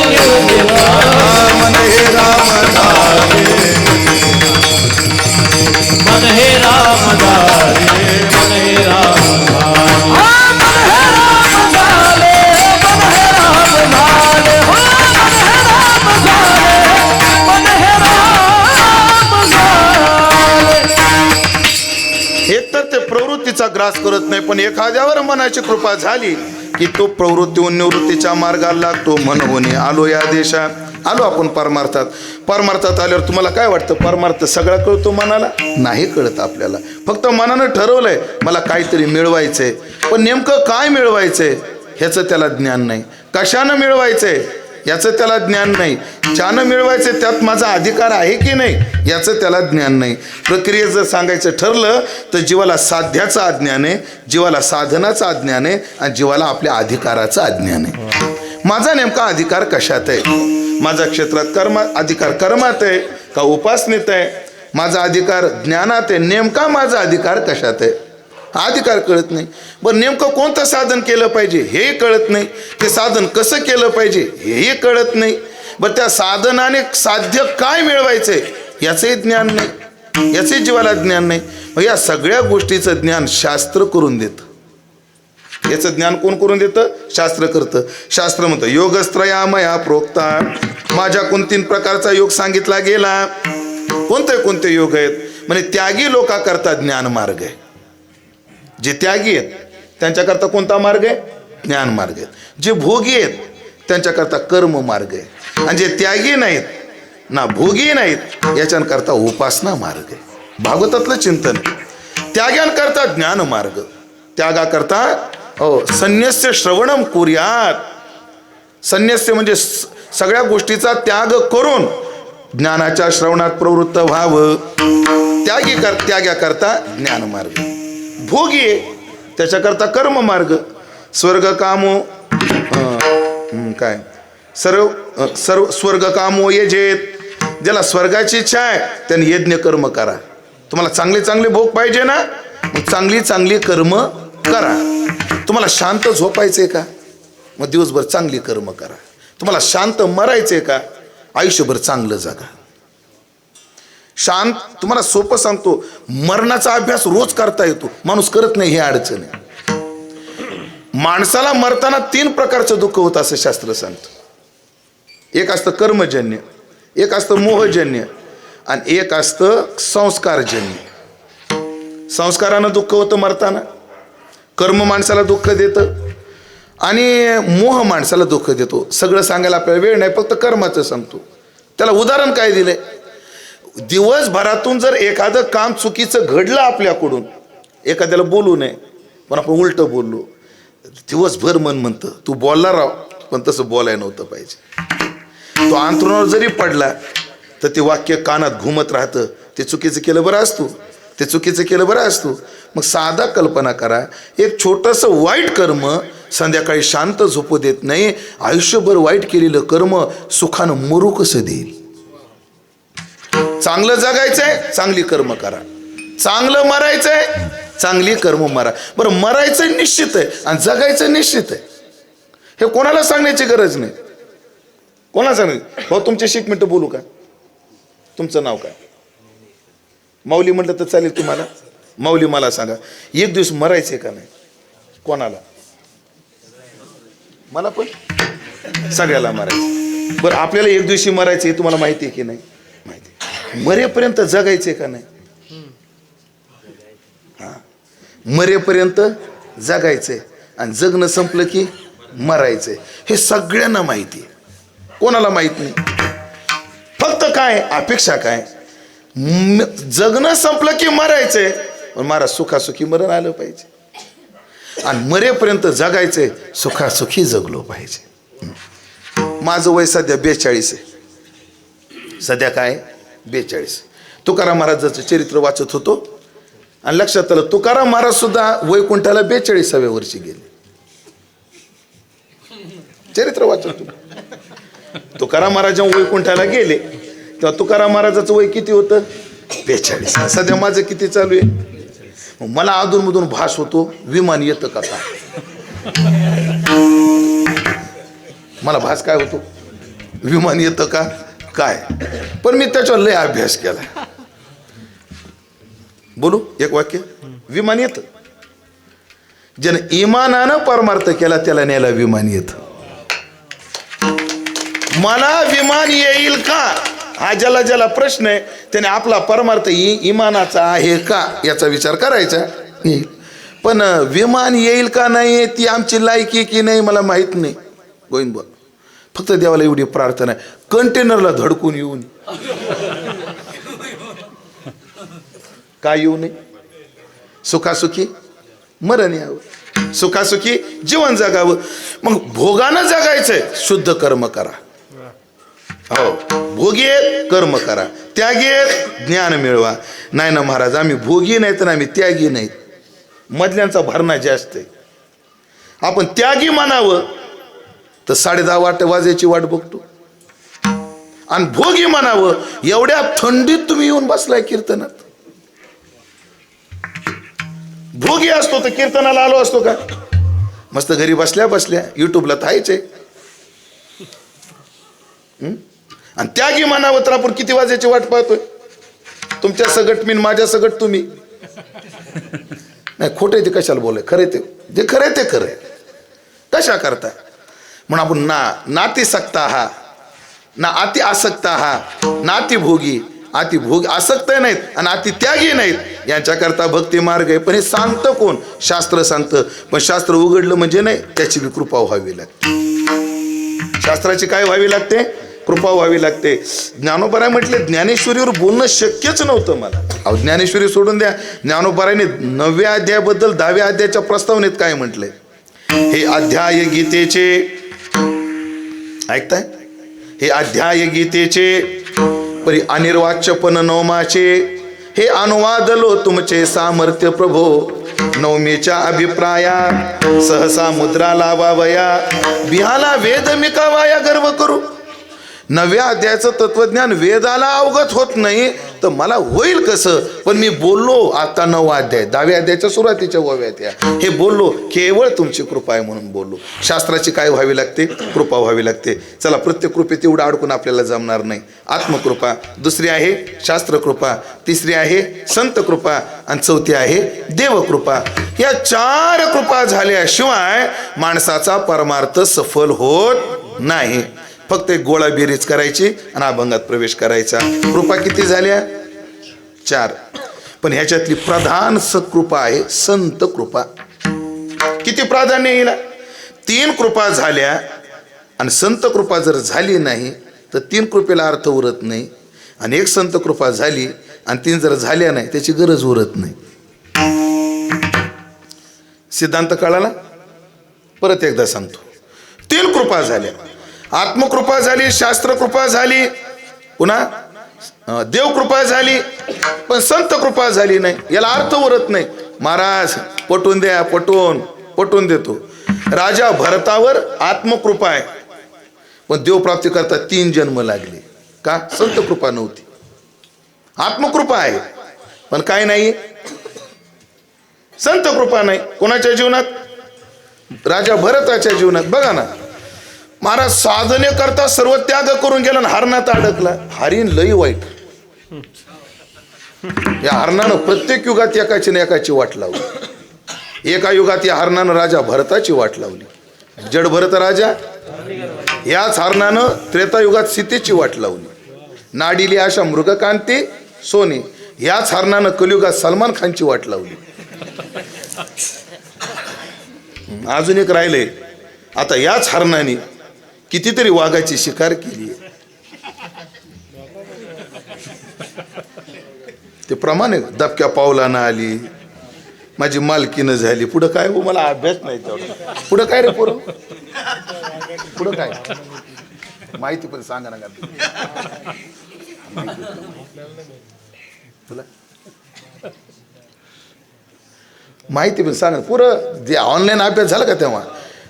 निवृत्ति मन हे राम धारे मन हे राम धारे मन हे राम एक तर ते प्रवृत्तीचा ग्रास करत नाही, पण एखाद्यावर मनाची कृपा झाली की तो प्रवृत्तीहून निवृत्तीच्या मार्गाला लागतो. मन होणे आलो या देशात. आलो आपण परमार्थात. परमार्थात आल्यावर तुम्हाला काय वाटतं? परमार्थ सगळा कळतो मनाला? नाही कळत आपल्याला. फक्त मनानं ठरवलंय मला काहीतरी मिळवायचंय, पण नेमकं काय मिळवायचंय ह्याचं त्याला ज्ञान नाही. कशानं मिळवायचंय याचं त्याला ज्ञान नाही. ज्यानं मिळवायचं त्यात माझा अधिकार आहे की नाही याचं त्याला ज्ञान नाही. प्रक्रियेत जर सांगायचं ठरलं तर जीवाला साध्याचं अज्ञान आहे, जीवाला साधनाचं अज्ञान आहे आणि जीवाला आपल्या अधिकाराचं अज्ञान आहे. माझा नेमका अधिकार कशात आहे? माझा क्षेत्रात अधिकार कर्मात आहे का उपासनेत आहे? माझा अधिकार ज्ञानात आहे. नेमका माझा अधिकार कशात आहे? अधिकार कळत नाही. बरं नेमकं कोणतं साधन केलं पाहिजे हे कळत नाही. ते साधन कसं केलं पाहिजे हेही कळत नाही. बरं त्या साधनाने साध्य काय मिळवायचंय याचंही ज्ञान नाही, याचंही जीवाला ज्ञान नाही. मग या सगळ्या गोष्टीचं ज्ञान शास्त्र करून देतं. याचं ज्ञान कोण करून देतं? शास्त्र करतं. शास्त्र म्हणतं योगस्त्रयामया प्रोक्ता. माझ्याकडून 3 प्रकारचा योग सांगितला गेला. कोणते योग आहेत? म्हणजे त्यागी लोकांकरता ज्ञान मार्ग आहे. जे त्यागी आहेत त्यांच्याकरता कोणता मार्ग आहे? ज्ञान मार्ग आहे. जे भोगी आहेत त्यांच्याकरता कर्म मार्ग आहे. आणि जे त्यागी नाहीत ना भोगी नाहीत याच्याकरता उपासना मार्ग आहे. भागवतातलं चिंतन. त्याग्यांकरता ज्ञान मार्ग. त्यागाकरता संन्यस्य श्रवणम कुर्यात. संन्यस्य म्हणजे सगळ्या गोष्टीचा त्याग करून ज्ञानाच्या श्रवणात प्रवृत्त व्हावं. त्याग्याकरता ज्ञान मार्ग. भोगी आहे त्याच्याकरता कर्म मार्ग. स्वर्ग कामो काय सर्व स्वर्ग कामो यजेत. ज्याला स्वर्गाची इच्छा आहे त्याने यज्ञ कर्म करा. तुम्हाला चांगले भोग पाहिजे ना, मग चांगली कर्म करा. तुम्हाला शांत झोपायचंय का, मग दिवसभर चांगली कर्म करा. तुम्हाला शांत मरायचंय का, आयुष्यभर चांगलं जगा. शांत तुम्हाला सोपं सांगतो, मरणाचा अभ्यास रोज करता येतो, माणूस करत नाही, हे अडचण आहे. माणसाला मरताना 3 प्रकारचं दुःख होतं असं शास्त्र सांगतं. एक असतं कर्मजन्य, एक असतं मोहजन्य आणि एक असतं संस्कारजन्य. संस्कारानं दुःख होतं मरताना, कर्म माणसाला दुःख देतं आणि मोह माणसाला दुःख देतो. सगळं सांगायला आपल्याला वेळ नाही, फक्त कर्माचं सांगतो. त्याला उदाहरण काय दिलंय? दिवसभरातून जर एखादं काम चुकीचं घडलं आपल्याकडून, एखाद्याला बोलू नये पण आपण उलटं बोललो, दिवसभर मन म्हणतं तू बोलला राव, पण तसं बोलायला नव्हतं पाहिजे. तो अंथरुणावर जरी पडला तर ते वाक्य कानात घुमत राहतं, ते चुकीचं केलं बरं असतो, ते चुकीचं केलं बरं असतो. मग साधा कल्पना करा, एक छोटंसं वाईट कर्म संध्याकाळी शांत झोपू देत नाही. आयुष्यभर वाईट केलेलं कर्म सुखानं मरू कसं देईल? चांगलं जगायचंय, चांगली कर्म करा. चांगलं मरायचंय, चांगली कर्म मरा. बरं, मरायचं निश्चित आहे आणि जगायचं निश्चित आहे, हे कोणाला सांगण्याची गरज नाही. कोणाला सांगायचं? हो तुमचे 1 मिनिटं बोलू का? तुमचं नाव काय? माऊली म्हटलं तर चालेल तुम्हाला? माऊली मला सांगा, एक दिवस मरायचे का नाही? कोणाला? मला पण सगळ्याला मरायचं. बरं, आपल्याला एक दिवशी मरायचं हे तुम्हाला माहिती आहे की नाही? माहिती. मरेपर्यंत जगायचे का नाही? हा, मरेपर्यंत जगायचंय आणि जगणं संपलं की मरायचंय, हे सगळ्यांना माहिती आहे. कोणाला माहित नाही? फक्त काय अपेक्षा काय? जगणं संपलं की मरायचंय, पण मला सुखासुखी मरण आलं पाहिजे आणि मरेपर्यंत जगायचंय, सुखासुखी जगलो पाहिजे. माझं वय सध्या 42 आहे. सध्या काय 42. तुकाराम महाराजाचं चरित्र वाचत होतो आणि लक्षात आलं तुकाराम महाराज सुद्धा वैकुंठाला 42व्या वर्षी गेले. चरित्र वाचा तुम्ही. तुकाराम महाराज जेव्हा वैकुंठाला गेले तेव्हा तुकाराम महाराजाचं वय किती होतं? 42. सध्या माझं किती चालू आहे? मला अधूनमधून भास होतो विमान येतं का काय. मला भास काय होतो? विमान येतं का काय. पण मी त्याच्यावर लय अभ्यास केला. बोलू एक वाक्य. विमान येतं. ज्याने इमानानं परमार्थ केला त्याला न्यायला विमान येतं. मला विमान येईल का हा ज्याला ज्याला प्रश्न आहे त्याने आपला परमार्थ इमानाचा आहे का याचा विचार करायचा. पण विमान येईल का नाही ती आमची लायकी की नाही मला माहित नाही. गोविंद बोल. फक्त देवाला एवढी प्रार्थना आहे कंटेनरला धडकून येऊन काय येऊ नये. सुखासुखी मरण यावं. सुखासुखी जीवन जगावं. मग भोगानं जगायचंय शुद्ध कर्म करा. हो भोगी कर्म करा. त्यागी ज्ञान मिळवा. नाही ना महाराज आम्ही भोगी नाहीत ना आम्ही त्यागी नाहीत. मधल्यांचा भरणा जास्त आहे. आपण त्यागी म्हणावं तर 10:30 वाजायची वाट बघतो. आणि भोगी म्हणावं एवढ्या थंडीत तुम्ही येऊन बसलाय कीर्तनात. भोगी असतो तर कीर्तनाला आलो असतो का? मस्त घरी बसल्या बसल्या युट्यूबला थायचे. आणि त्यागी म्हणावं तर आपण किती वाजायची वाट पाहतोय. तुमच्या सगट मी माझ्या सगट तुम्ही. नाही खोटे ते कशाला बोलाय. खरे ते जे खरे ते खरे. कशा करता म्हणून आपण नाती सक्ता हा ना अति आसक्त हा नाती भोगी अति भोगी आसक्त नाहीत आणि अति त्यागी नाहीत. यांच्याकरता भक्ती मार्ग आहे. पण हे सांगतं कोण? शास्त्र सांगतं. पण शास्त्र उघडलं म्हणजे नाही त्याची बी कृपा व्हावी लागते. शास्त्राची काय व्हावी लागते? कृपा व्हावी लागते. ज्ञानोबाराय म्हटले ज्ञानेश्वरीवर बोलणं शक्यच नव्हतं मला. अहो ज्ञानेश्वरी सोडून द्या. ज्ञानोबारायने 9व्या अध्यायाबद्दल 10व्या अध्यायाच्या प्रस्तावनेत काय म्हटलंय? हे अध्याय गीतेचे ऐकताय? हे अध्याय गीतेचे परी अनिर्वाच्यपण नवमाचे हे अनुवादलो तुमचे सामर्थ्य प्रभो. नवमीच्या अभिप्राया सहसा मुद्रा लावावया बिहाला वेद मिकावाया गर्व करू. 9व्या अध्यायाचं तत्वज्ञान वेदाला अवगत होत नाही तर मला होईल कसं? पण मी बोललो आता 9वा अध्याय 10व्या अध्यायाच्या सुरुवातीच्या 9व्या अध्याय हे बोललो केवळ तुमची कृपा आहे म्हणून बोललो. शास्त्राची काय व्हावी लागते? कृपा व्हावी लागते. चला प्रत्येक कृपेत एवढं अडकून आपल्याला जमणार नाही. आत्मकृपा, दुसरी आहे शास्त्रकृपा, तिसरी आहे संत कृपा आणि चौथी आहे देवकृपा. या 4 कृपा झाल्याशिवाय माणसाचा परमार्थ सफल होत नाही. फक्त एक गोळा बेरीज करायची आणि अभंगात प्रवेश करायचा. कृपा किती झाल्या? 4. पण ह्याच्यातली प्रधान कृपा आहे संत कृपा. किती प्राधान्य येईल? 3 कृपा झाल्या आणि संत कृपा जर झाली नाही तर 3 कृपेला अर्थ उरत नाही. आणि एक संत कृपा झाली आणि 3 जर झाल्या नाही त्याची गरज उरत नाही. सिद्धांत कळाला? परत एकदा सांगतो. 3 कृपा झाल्या. आत्मकृपा झाली, शास्त्रकृपा झाली, पुन्हा देवकृपा झाली, पण संत कृपा झाली नाही. याला अर्थ उरत नाही. महाराज पटवून द्या. पटवून देतो. राजा भरतावर आत्मकृपा आहे पण देवप्राप्ती करता 3 जन्म लागले. का? संत कृपा नव्हती. आत्मकृपा आहे पण काय नाही? संत कृपा नाही. कोणाच्या जीवनात? राजा भरताच्या जीवनात. बघा ना महाराज साधने करता सर्व त्याग करून गेला आणि हरणात अडकला. हरिण लई वाईट. या हरणानं प्रत्येक युगात एकाची ना एकाची वाट लावली. एका युगात या हरणानं राजा भरताची वाट लावली. जड भरत राजा. याच हरणानं त्रेतायुगात सीतेची वाट लावली. नाडिली अशा मृगकांती सोनी. याच हरणानं कलियुगात सलमान खानची वाट लावली. अजून एक राहिले. आता याच हरणाने कितीतरी वाघाची शिकार केली. ते प्रमाणे दबक्या पावलानं आली. माझी मालकीनं झाली. पुढं काय हो? मला अभ्यास नाही तेवढा. पुढं काय रे पोरं? पुढं काय माहिती पण सांगा ना. तुला माहिती पण सांगा. पुरं जे ऑनलाईन अभ्यास झाला का तेव्हा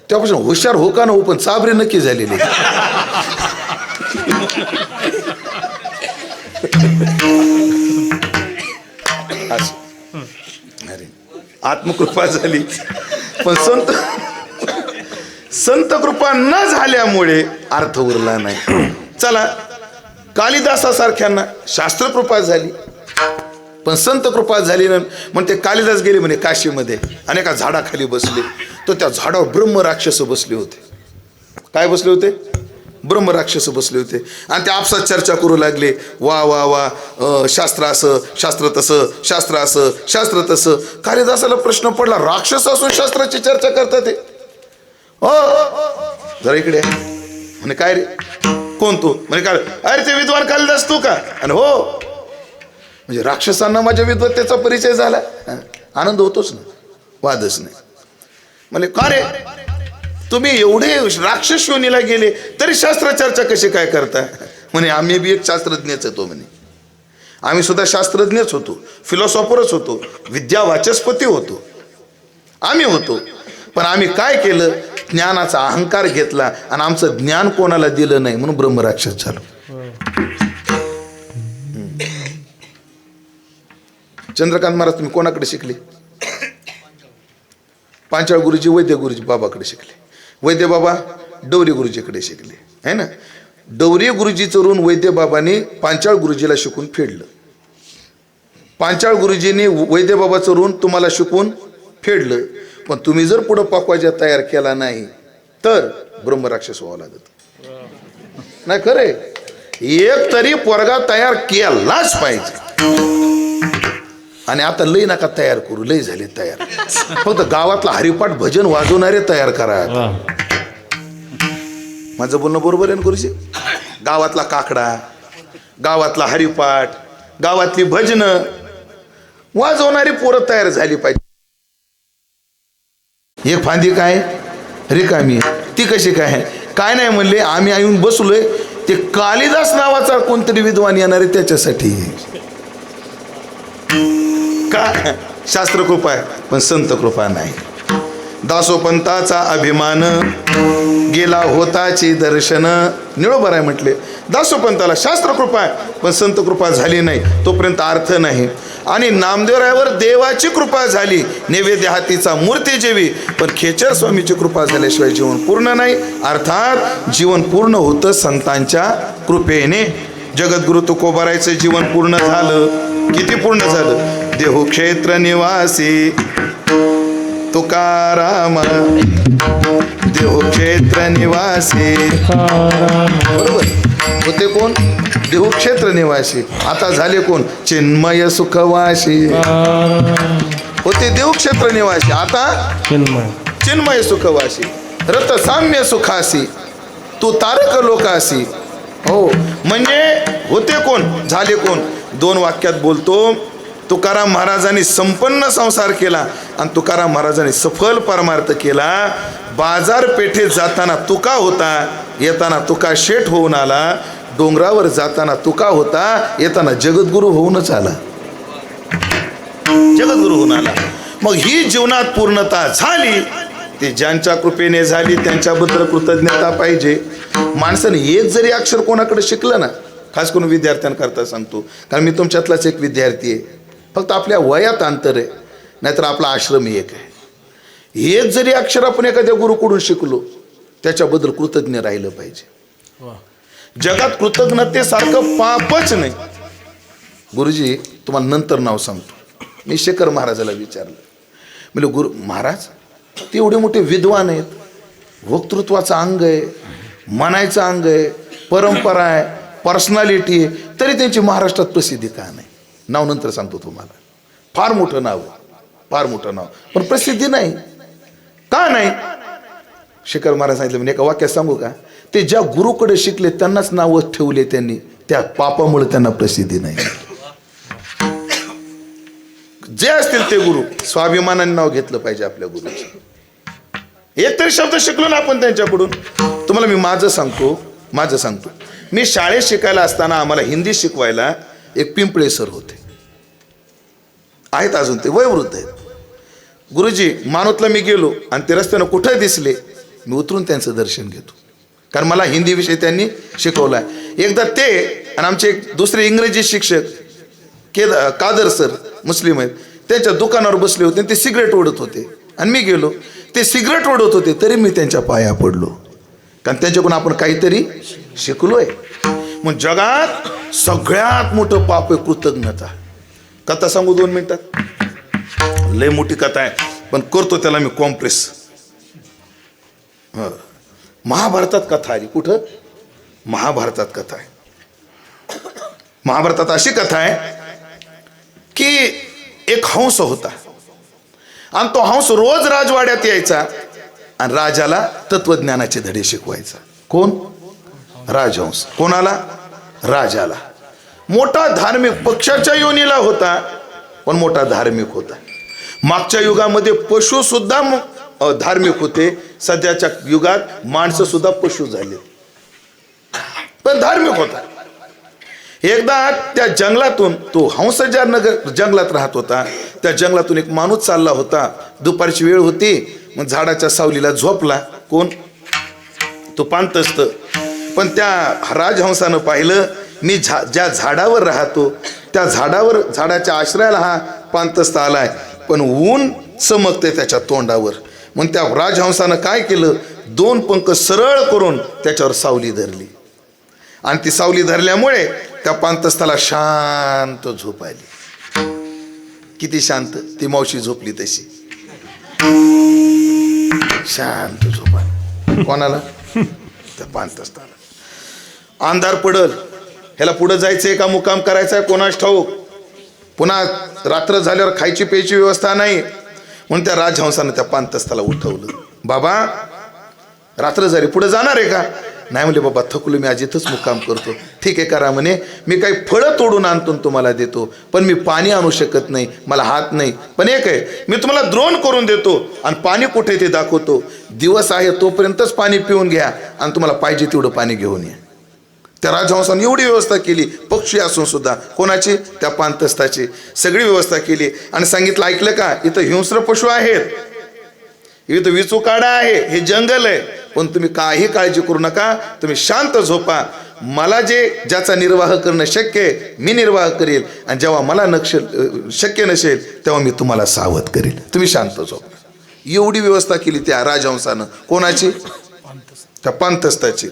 तेव्हापासून हुशार हो का न हो पण चाबरे नक्की झालेले. अरे आत्मकृपा झाली पण संत कृपा न झाल्यामुळे अर्थ उरला नाही. चला कालिदासासारख्यांना शास्त्रकृपा झाली पण संत कृपा झाली ना. मग ते कालिदास गेले म्हणे काशीमध्ये आणि एका झाडाखाली बसले. तर त्या झाडावर ब्रह्मराक्षस बसले होते. काय बसले होते? ब्रह्मराक्षस बसले होते. आणि ते आपसात चर्चा करू लागले. वा वा वा, शास्त्र असं, शास्त्र तसं, शास्त्र असं, शास्त्र तसं. कालिदासाला प्रश्न पडला, राक्षस असून शास्त्राची चर्चा करतात ते? हो जरा इकडे म्हणे काय रे, कोण तू? म्हणे काय? अरे ते विद्वान कालिदास तू का? आणि हो म्हणजे राक्षसांना माझ्या विद्वत्तेचा परिचय झाला. आनंद होतोच ना, वादच नाही. म्हणजे का रे तुम्ही एवढे राक्षस योनीला गेले तरी शास्त्र चर्चा कशी काय करता? म्हणे आम्ही बी एक शास्त्रज्ञच होतो. म्हणे आम्ही सुद्धा शास्त्रज्ञच होतो, फिलॉसॉफरच होतो, विद्या वाचस्पती होतो, आम्ही होतो. पण आम्ही काय केलं, ज्ञानाचा अहंकार घेतला आणि आमचं ज्ञान कोणाला दिलं नाही म्हणून ब्रह्मराक्षस झालो. चंद्रकांत महाराज तुम्ही कोणाकडे शिकले? पांचाळ गुरुजी वैद्य गुरुजी बाबाकडे शिकले. वैद्य बाबा डवरी गुरुजीकडे शिकले है ना. डवरी गुरुजीचं ऋण वैद्य बाबाने पांचाळ गुरुजीला शिकून फेडलं. पांचाळ गुरुजीने वैद्य बाबाचं ऋण तुम्हाला शिकून फेडलं. पण तुम्ही जर पुढं पाकवाजा तयार केला नाही तर ब्रह्मराक्षस व्हावं लागत नाही. खरे एक तरी पोरगा तयार केलाच पाहिजे. आणि आता लई नका तयार करू, लई झाले तयार. फक्त गावातला हरिपाठ भजन वाजवणारे तयार करा. माझं बोलणं बरोबर आहे ना गुरुजी? गावातला काकडा, गावातला हरिपाठ, गावातली भजन वाजवणारी पोरं तयार झाली पाहिजे. एक फांदी काय रिकामी, ती कशी काय? काय नाही म्हणले, आम्ही येऊन बसलोय. ते कालिदास नावाचा कोणतरी विद्वान येणार आहे त्याच्यासाठी. का? शास्त्र कृपा आहे पण संत कृपा नाही. दासोपंताचा अभिमान गेला होताची दर्शन. निळोबर आहे म्हटले. दासोपंताला शास्त्र कृपा आहे पण संत कृपा झाली नाही, तोपर्यंत अर्थ नाही. आणि नामदेवरायावर देवाची कृपा झाली, नैवेद्य हातीचा मूर्ती जेवी, पण खेचर स्वामीची कृपा झाल्याशिवाय जीवन पूर्ण नाही. अर्थात जीवन पूर्ण होतं संतांच्या कृपेने. जगद्गुरु तुकोबारायचं जीवन पूर्ण झालं. किती पूर्ण झालं? देहू क्षेत्र निवासी तुकाराम, देहू क्षेत्र निवासी. बरोबर होते कोण? देहू क्षेत्र निवासी. आता झाले कोण? चिन्मय सुखवासी. होते देहू क्षेत्र निवासी, आता चिन्मय सुखवासी. रत साम्य सुखासी तू तारक लोकासी. हो म्हणजे होते कोण? झाले कोण? दोन वाक्यात बोलतो. तुकाराम महाराजांनी संपन्न संसार केला आणि तुकाराम महाराजांनी सफल परमार्थ केला. बाजारपेठेत जाताना तुका होता, येताना तुका शेठ होऊन आला. डोंगरावर जाताना तुका होता, येताना जगद्गुरु होऊनच आला. जगद्गुरु होऊन आला. मग ही जीवनात पूर्णता झाली ती ज्यांच्या कृपेने झाली त्यांच्याबद्दल कृतज्ञता पाहिजे. माणसाने एक जरी अक्षर कोणाकडे शिकलं ना, खास करून विद्यार्थ्यांकरता सांगतो, कारण मी तुमच्यातलाच एक विद्यार्थी आहे. फक्त आपल्या वयात अंतर आहे, नाहीतर आपला आश्रम एक आहे. एक जरी अक्षर आपण एखाद्या गुरुकडून शिकलो त्याच्याबद्दल कृतज्ञ राहिलं पाहिजे. जगात कृतज्ञतेसारखं पापच नाही. गुरुजी तुम्हाला नंतर नाव सांगतो. मी शेखर महाराजाला विचारलं, म्हणजे गुरु महाराज ते एवढे मोठे विद्वान आहेत, वक्तृत्वाचं अंग आहे, म्हणायचं अंग आहे, परंपरा आहे, पर्सनॅलिटी आहे, तरी त्यांची महाराष्ट्रात प्रसिद्धी का नाही? नाव नंतर सांगतो तुम्हाला. फार मोठं नाव, फार मोठं नाव, पण प्रसिद्धी नाही. का नाही? शेखर महाराज सांगितलं. म्हणजे एका वाक्यात सांगू का? ते ज्या गुरुकडे शिकले त्यांनाच नाव ठेवले त्यांनी, त्या पापामुळे त्यांना प्रसिद्धी नाही. जे असतील ते गुरु स्वाभिमानाने नाव घेतलं पाहिजे आपल्या गुरुचं. एक तरी शब्द शिकलो ना आपण त्यांच्याकडून. तुम्हाला मी माझं सांगतो. मी शाळेत शिकायला असताना आम्हाला हिंदी शिकवायला एक पिंपळे सर होते, आहेत अजून, ते वयोवृद्ध आहेत. गुरुजी मानोतला मी गेलो आणि ते रस्त्यानं कुठे दिसले मी उतरून त्यांचं दर्शन घेतो, कारण मला हिंदी विषय त्यांनी शिकवला आहे. एकदा ते आणि आमचे एक दुसरे इंग्रजी शिक्षक कादर सर मुस्लिम आहेत, त्यांच्या दुकानावर बसले होते, ते सिगरेट ओढत होते आणि मी गेलो. ते सिगरेट ओढत होते तरी मी त्यांच्या पाया पडलो, कारण त्यांच्याकडून आपण काहीतरी शिकलोय. मग जगात सगळ्यात मोठं पाप आहे कृतज्ञता. कथा सांगू 2 मिनिटात? लय मोठी कथा आहे पण करतो त्याला मी कॉम्प्रेस. महाभारतात कथा आली. कुठं? महाभारतात कथा आहे. महाभारतात अशी कथा आहे की एक हंस होता आणि तो हंस रोज राजवाड्यात यायचा आणि राजाला तत्वज्ञानाचे धडे शिकवायचा. कोण? राजहंस. कोणाला? राजाला. मोठा धार्मिक, पक्षाच्या योनीला होता पण मोठा धार्मिक होता. मागच्या युगामध्ये पशु सुद्धा धार्मिक होते, सध्याच्या युगात माणसं सुद्धा पशु झाले, पण धार्मिक होता. एकदा त्या जंगलातून, तो हंस ज्या जंगलात राहत होता, त्या जंगलातून एक माणूस चालला होता. दुपारची वेळ होती, मग झाडाच्या सावलीला झोपला. कोण? तो पांतस्थ. पण त्या राजहंसानं पाहिलं, मी ज्या झाडावर राहतो त्या झाडाच्या आश्रयाला हा पांतस्थ आलाय, पण ऊन चमकते त्याच्या तोंडावर. मग त्या राजहंसानं काय केलं, 2 पंख सरळ करून त्याच्यावर सावली धरली आणि ती सावली धरल्यामुळे त्या पांतस्थाला शांत झोप आली. किती शांत! ती मावशी झोपली तशी शांत झोप आली. कोणाला? त्या पांतस्थाला. अंधार पडल, ह्याला पुढे जायचंय का मुक्काम करायचा आहे कोणास ठाऊक. पुन्हा रात्र झाल्यावर खायची प्यायची व्यवस्था नाही, म्हणून त्या राजहंसानं त्या पांतस्थाला उठवलं. बाबा, रात्र झाली, पुढे जाणार आहे का? नाही म्हणले, बाबा थकलो मी, आज इथंच मुक्काम करतो. ठीक आहे करा म्हणे, मी काही फळं तोडून आणतो तुम्हाला देतो, पण मी पाणी आणू शकत नाही, मला हात नाही. पण एक आहे, मी तुम्हाला द्रोण करून देतो आणि पाणी कुठे ते दाखवतो. दिवस आहे तोपर्यंतच पाणी पिऊन घ्या आणि तुम्हाला पाहिजे तेवढं पाणी घेऊन या. त्या राजहंसाने एवढी व्यवस्था केली, पक्षी असून सुद्धा. कोणाची? त्या पांतस्थाची. सगळी व्यवस्था केली आणि सांगितलं, ऐकलं का, इथं हिंस्र पशु आहेत, इथं विचूकाडा आहे, हे जंगल आहे, पण तुम्ही काही काळजी करू नका, तुम्ही शांत झोपा. मला ज्याचा निर्वाह करणं शक्य आहे मी निर्वाह करेल, आणि जेव्हा मला शक्य नसेल तेव्हा मी तुम्हाला सावध करेल, तुम्ही शांत झोपा. एवढी व्यवस्था केली त्या राजहंसानं. कोणाची? त्या पांतस्थाची.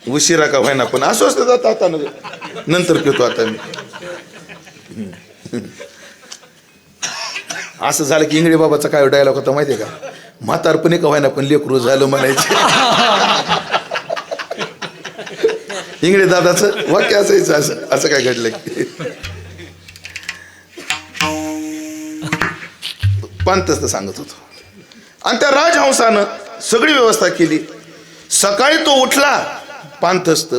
उशिरा का व्हायना पण असं असतं, जात आता नंतर पितो आता मी. असं झालं की इंगळे बाबाचा काय डायलॉग होता माहितीये का, म्हातारपणी का व्हायना पण लेकरू झालं म्हणायचे. इंगळे दादाचं वाक्य असायचं. असं काय घडलं की पांतस्थ सांगत होतो. आणि त्या राजहंसानं सगळी व्यवस्था केली. सकाळी तो उठला पांतस्थ,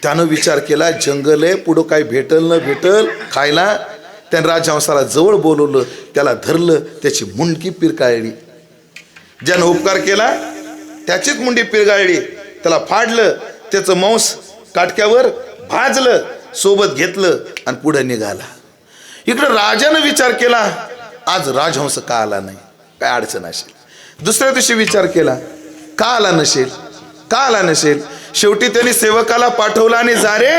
त्यानं विचार केला, जंगल आहे, पुढं काय भेटल न भेटल खायला. त्यानं राजहंसाला जवळ बोलवलं, त्याला धरलं, त्याची मुंडकी पिरकाळली. ज्यानं उपकार केला त्याचीच मुंडी पिरगाळली, त्याला फाडलं, त्याचं मांस काटक्यावर भाजलं, सोबत घेतलं आणि पुढे निघाला. इकडं राजानं विचार केला, आज राजहंस का आला नाही, काय अडचण असेल. दुसऱ्या दिवशी विचार केला, का आला नसेल, का आला नसेल. शेवटी त्यांनी सेवकाला पाठवला आणि जा रे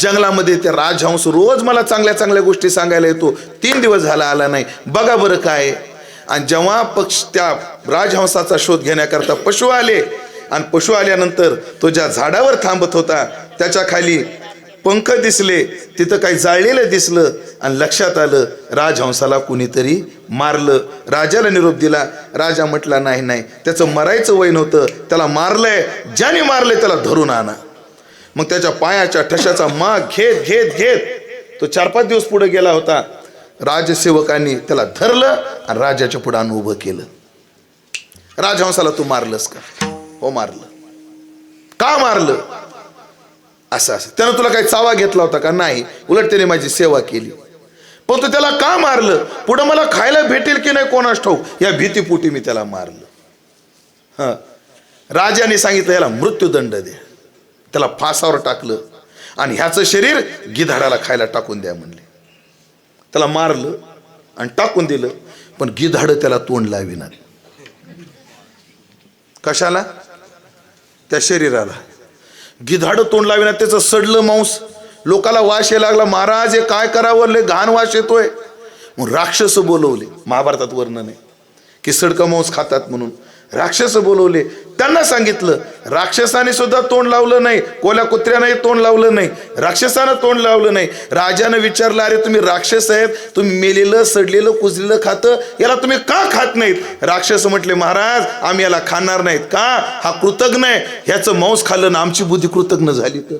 जंगलामध्ये, ते राजहंस रोज मला चांगल्या चांगल्या गोष्टी सांगायला येतो, 3 दिवस झाला आला नाही, बघा बरं काय. आणि जेव्हा त्या राजहंसाचा शोध घेण्याकरता पशु आले, आणि पशु आल्यानंतर तो ज्या झाडावर थांबत होता त्याच्या खाली पंख दिसले, तिथं काही जाळलेलं दिसलं, आणि लक्षात आलं राजहंसाला कुणीतरी मारलं. राजाला निरोप दिला. राजा म्हटला, नाही नाही, त्याचं मरायचं वय नव्हतं, त्याला मारलंय, ज्याने मारलंय त्याला धरून आणा. मग त्याच्या पायाच्या ठशाचा माग घेत घेत घेत तो 4-5 दिवस पुढे गेला होता. राजसेवकांनी त्याला धरलं आणि राजाच्या पुढे आणून उभं केलं. राजहंसाला तू मारलंस का? हो मारलं. का मारलं? असं त्यानं तुला काही चावा घेतला होता का? नाही, उलट त्याने माझी सेवा केली. पण तू त्याला का मारलं? पुढं मला खायला भेटेल की नाही कोणास ठाऊक, या भीतीपोटी मी त्याला मारलं. राजाने सांगितलं, याला मृत्यूदंड दे. त्याला फासावर टाकलं आणि ह्याचं शरीर गिधाडाला खायला टाकून द्या म्हणले. त्याला मारलं आणि टाकून दिलं. पण गिधाडं त्याला तोंड लाविनात. कशाला? त्या शरीराला. गिधाडं तोंड लाविनात. त्याचं सडलं मांस लोकाला वास यायला लागला. महाराज हे काय करावं, लय घाण वास येतोय. मग राक्षस बोलवले. महाभारतात वर्णन आहे की सडकं मांस खातात म्हणून. राक्षस बोलवले. त्यांना सांगितलं. राक्षसाने सुद्धा तोंड लावलं नाही, कोल्या कुत्र्याने तोंड लावलं नाही, राक्षसानं तोंड लावलं नाही. राजानं विचारलं, अरे तुम्ही राक्षस आहेत, तुम्ही मेलेलं सडलेलं कुजलेलं खातं, याला तुम्ही का खात नाहीत? राक्षस म्हटले, महाराज आम्ही याला खाणार नाहीत. का? हा कृतज्ञ आहे, ह्याचं मांस खाल्लं ना आमची बुद्धी कृतज्ञ झाली तर.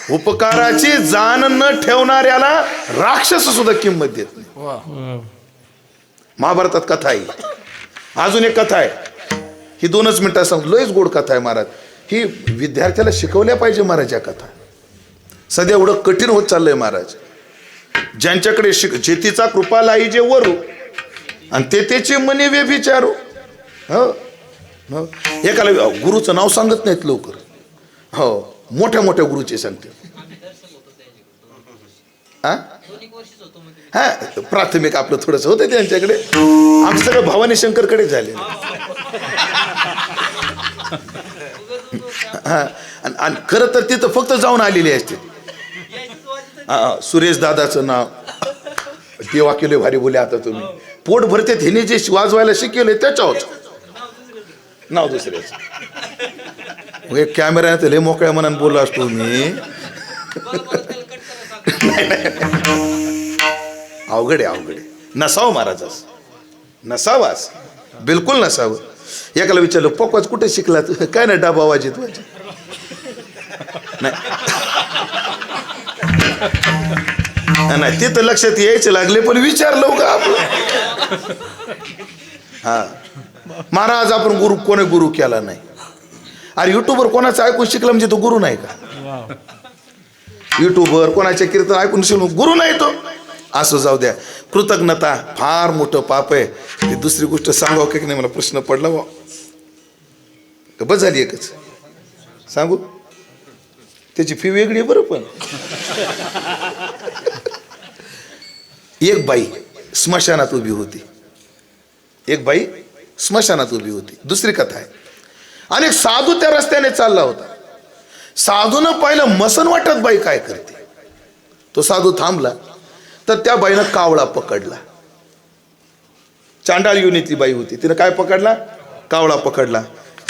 उपकाराची जाण न ठेवणाऱ्याला राक्षस सुद्धा किंमत देत नाही. महाभारतात कथा आहे. अजून एक कथा आहे, ही 2च मिनिटात सांगतो. लयच गोड कथा आहे महाराज. ही विद्यार्थ्याला शिकवल्या पाहिजे महाराज या कथा. सध्या एवढं कठीण होत चाललंय महाराज. ज्यांच्याकडे जेतीचा कृपा लाई जे वरू आणि ते त्याचे मने व्यभिचारू. हो, एकाला गुरुचं नाव सांगत नाहीत लवकर. हो, मोठ्या मोठ्या गुरुचे सांगते. हा, प्राथमिक आपलं थोडस होतं त्यांच्याकडे. आमचं सगळं भवानी शंकरकडे झाले. हा, आणि खरं तर तिथं फक्त जाऊन आलेली असते. सुरेश दादाचं नाव देवा केले भारी बोले. आता तुम्ही पोट भरते हिने जे वाजवायला शिकवले त्याच्यावर नाव दुसऱ्याच. एक कॅमेऱ्याने तर लय मोकळ्या मनाने बोललो असतो मी. अवघड आहे. नसावं महाराजास, नसावास, बिलकुल नसावं. एकाला विचारलं, पकवाच कुठे शिकला? काय नाही, डबा वाजित नाही. ते तर लक्षात यायचे लागले, पण विचारलं का आपलं. हा, महाराज आपण गुरु कोणी गुरु केला नाही. अरे युट्यूबवर कोणाचं ऐकून शिकलं म्हणजे तो गुरु नाही का? युट्यूबवर कोणाचे कीर्तन ऐकून शिकलो गुरु नाही तो. असं जाऊ द्या. कृतज्ञता फार मोठं पाप आहे. ते दुसरी गोष्ट सांगावं की नाही मला प्रश्न पडला बा. बस झाली एकच सांगू. त्याची फी वेगळी बरं. पण एक बाई स्मशानात उभी होती. एक बाई स्मशानात उभी होती. दुसरी कथा आहे. आणि एक साधू त्या रस्त्याने चालला होता. साधूनं पाहिलं, मसन वाटत बाई काय करते. तो साधू थांबला तर त्या बाईनं कावळा पकडला. चांडाळ युनीतली बाई होती. तिनं काय पकडला? कावळा पकडला.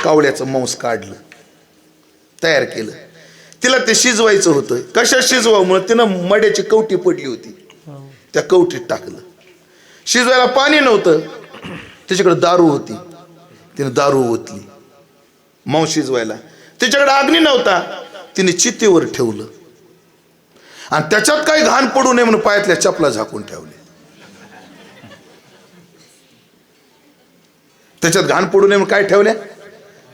कावळ्याचं मांस काढलं, तयार केलं. तिला ते शिजवायचं होतं. कशा शिजवामुळे? तिनं मड्याची कवटी पडली होती, त्या कवटीत टाकलं. शिजवायला पाणी नव्हतं, त्याच्याकडे दारू होती, तिने दारू ओतली. मांस शिजवायला त्याच्याकडे अग्नी नव्हता, तिने चितेवर ठेवलं. आणि त्याच्यात काही घाण पडू नये म्हणून पायातल्या चपला झाकून ठेवले. त्याच्यात घाण पडू नये म्हणून काय ठेवल्या?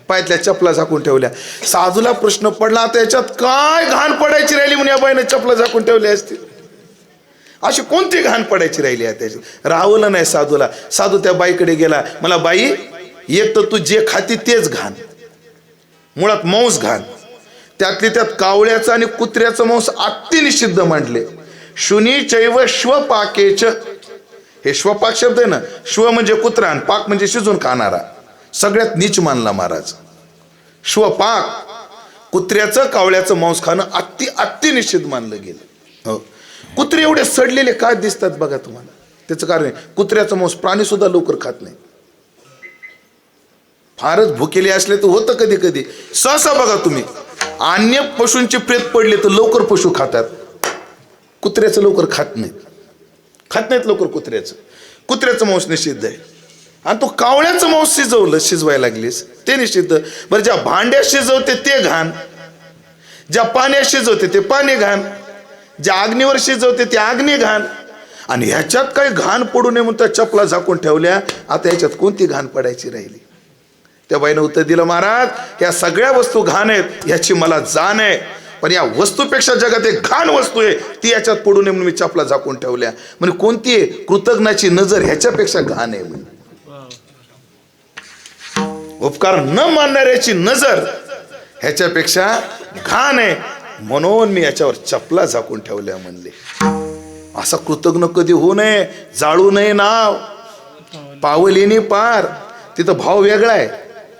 पायातल्या चपला झाकून ठेवल्या. साधूला प्रश्न पडला, आता याच्यात काय घाण पडायची राहिली म्हणून या बाईने चपला झाकून ठेवल्या असतील. अशी कोणती घाण पडायची राहिली आहे त्याची? राहवलं नाही साधूला. साधू त्या बाईकडे गेला. मला बाई, एक तर तू जे खाती तेच घाण, मुळात मांस घाण. त्यातली त्यात कावळ्याचं आणि कुत्र्याचं मांस अति निषिद्ध मांडले. शुनी चैव श्वपाकेच. हे श्वपाक शब्द आहे ना. श्व म्हणजे कुत्रा आणि पाक म्हणजे शिजून खाणारा. सगळ्यात नीच मानला महाराज. श्वपाक, कुत्र्याचं कावळ्याचं मांस खाणं अति निषिद्ध मानलं गेलं. हो, कुत्रे एवढे सडलेले काय दिसतात बघा तुम्हाला. त्याचं कारण कुत्र्याचं मांस प्राणी सुद्धा लवकर खात नाही. फारच भुकेले असले तर होतं कधी कधी. सहसा बघा तुम्ही, अन्य पशूंचे प्रेत पडले तर लवकर पशु खातात, कुत्र्याचं लवकर खात नाहीत लवकर. कुत्र्याचं मांस निषिद्ध आहे. आणि तो कावळ्याचं मांस शिजवायला लागलीस ते निषिद्ध. बरं, ज्या भांड्यात शिजवते ते घाण, ज्या पाण्यात शिजवते ते पाणी घाण, ज्या अग्नीवर शिजवते ते अग्नी घाण. आणि ह्याच्यात काही घाण पडू नये म्हणून त्या चपला झाकून ठेवल्या. आता ह्याच्यात कोणती घाण पडायची राहिली? त्या बाईनं उत्तर दिलं, महाराज या सगळ्या वस्तू घाण आहेत, याची मला जाण आहे. पण या वस्तूपेक्षा जगात एक घाण वस्तू आहे, ती याच्यात पडू नये म्हणून मी चपला झाकून ठेवल्या. म्हणजे कोणती आहे? कृतज्ञाची नजर ह्याच्यापेक्षा घाण आहे. म्हणजे उपकार न मानणाऱ्याची नजर ह्याच्यापेक्षा घाण आहे, म्हणून मी याच्यावर चपला झाकून ठेवल्या म्हणले. असा कृतज्ञ कधी होऊ नये, जाळू नये नाव, पावलेनी पार. तिथं भाव वेगळा आहे,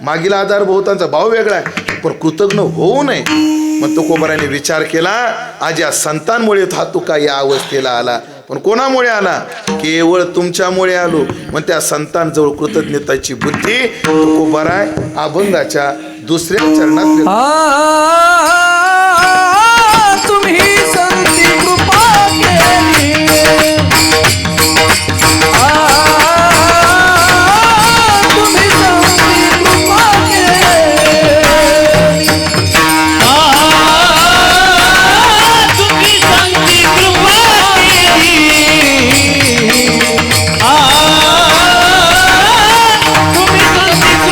मागील आधार भोवतांचा भाव वेगळा आहे, पण कृतज्ञ होऊ नये. मग तुकोबाराने विचार केला, आज या संतांमुळे हा तुका या अवस्थेला आला, पण कोणामुळे आला? केवळ तुमच्यामुळे आलो. मग त्या संतांजवळ कृतज्ञताची बुद्धी तुकोबाराय अभंगाच्या दुसऱ्या चरणात तुम्ही संती कृपा केली, तुम्ही संती कृपा केली, तुम्ही संती कृपा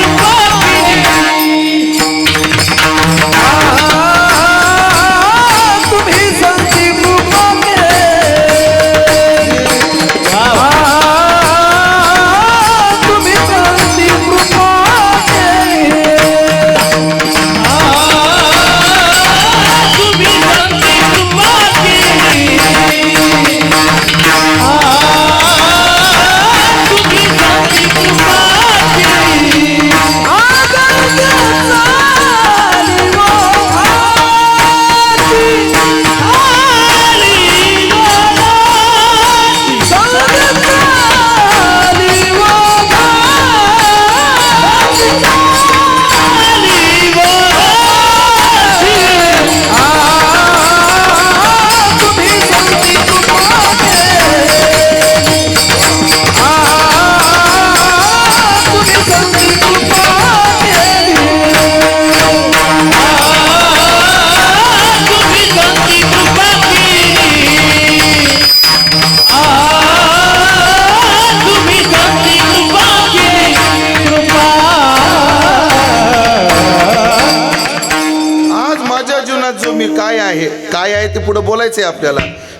काय आहे ते पुढे बोलायचंय आपल्याला.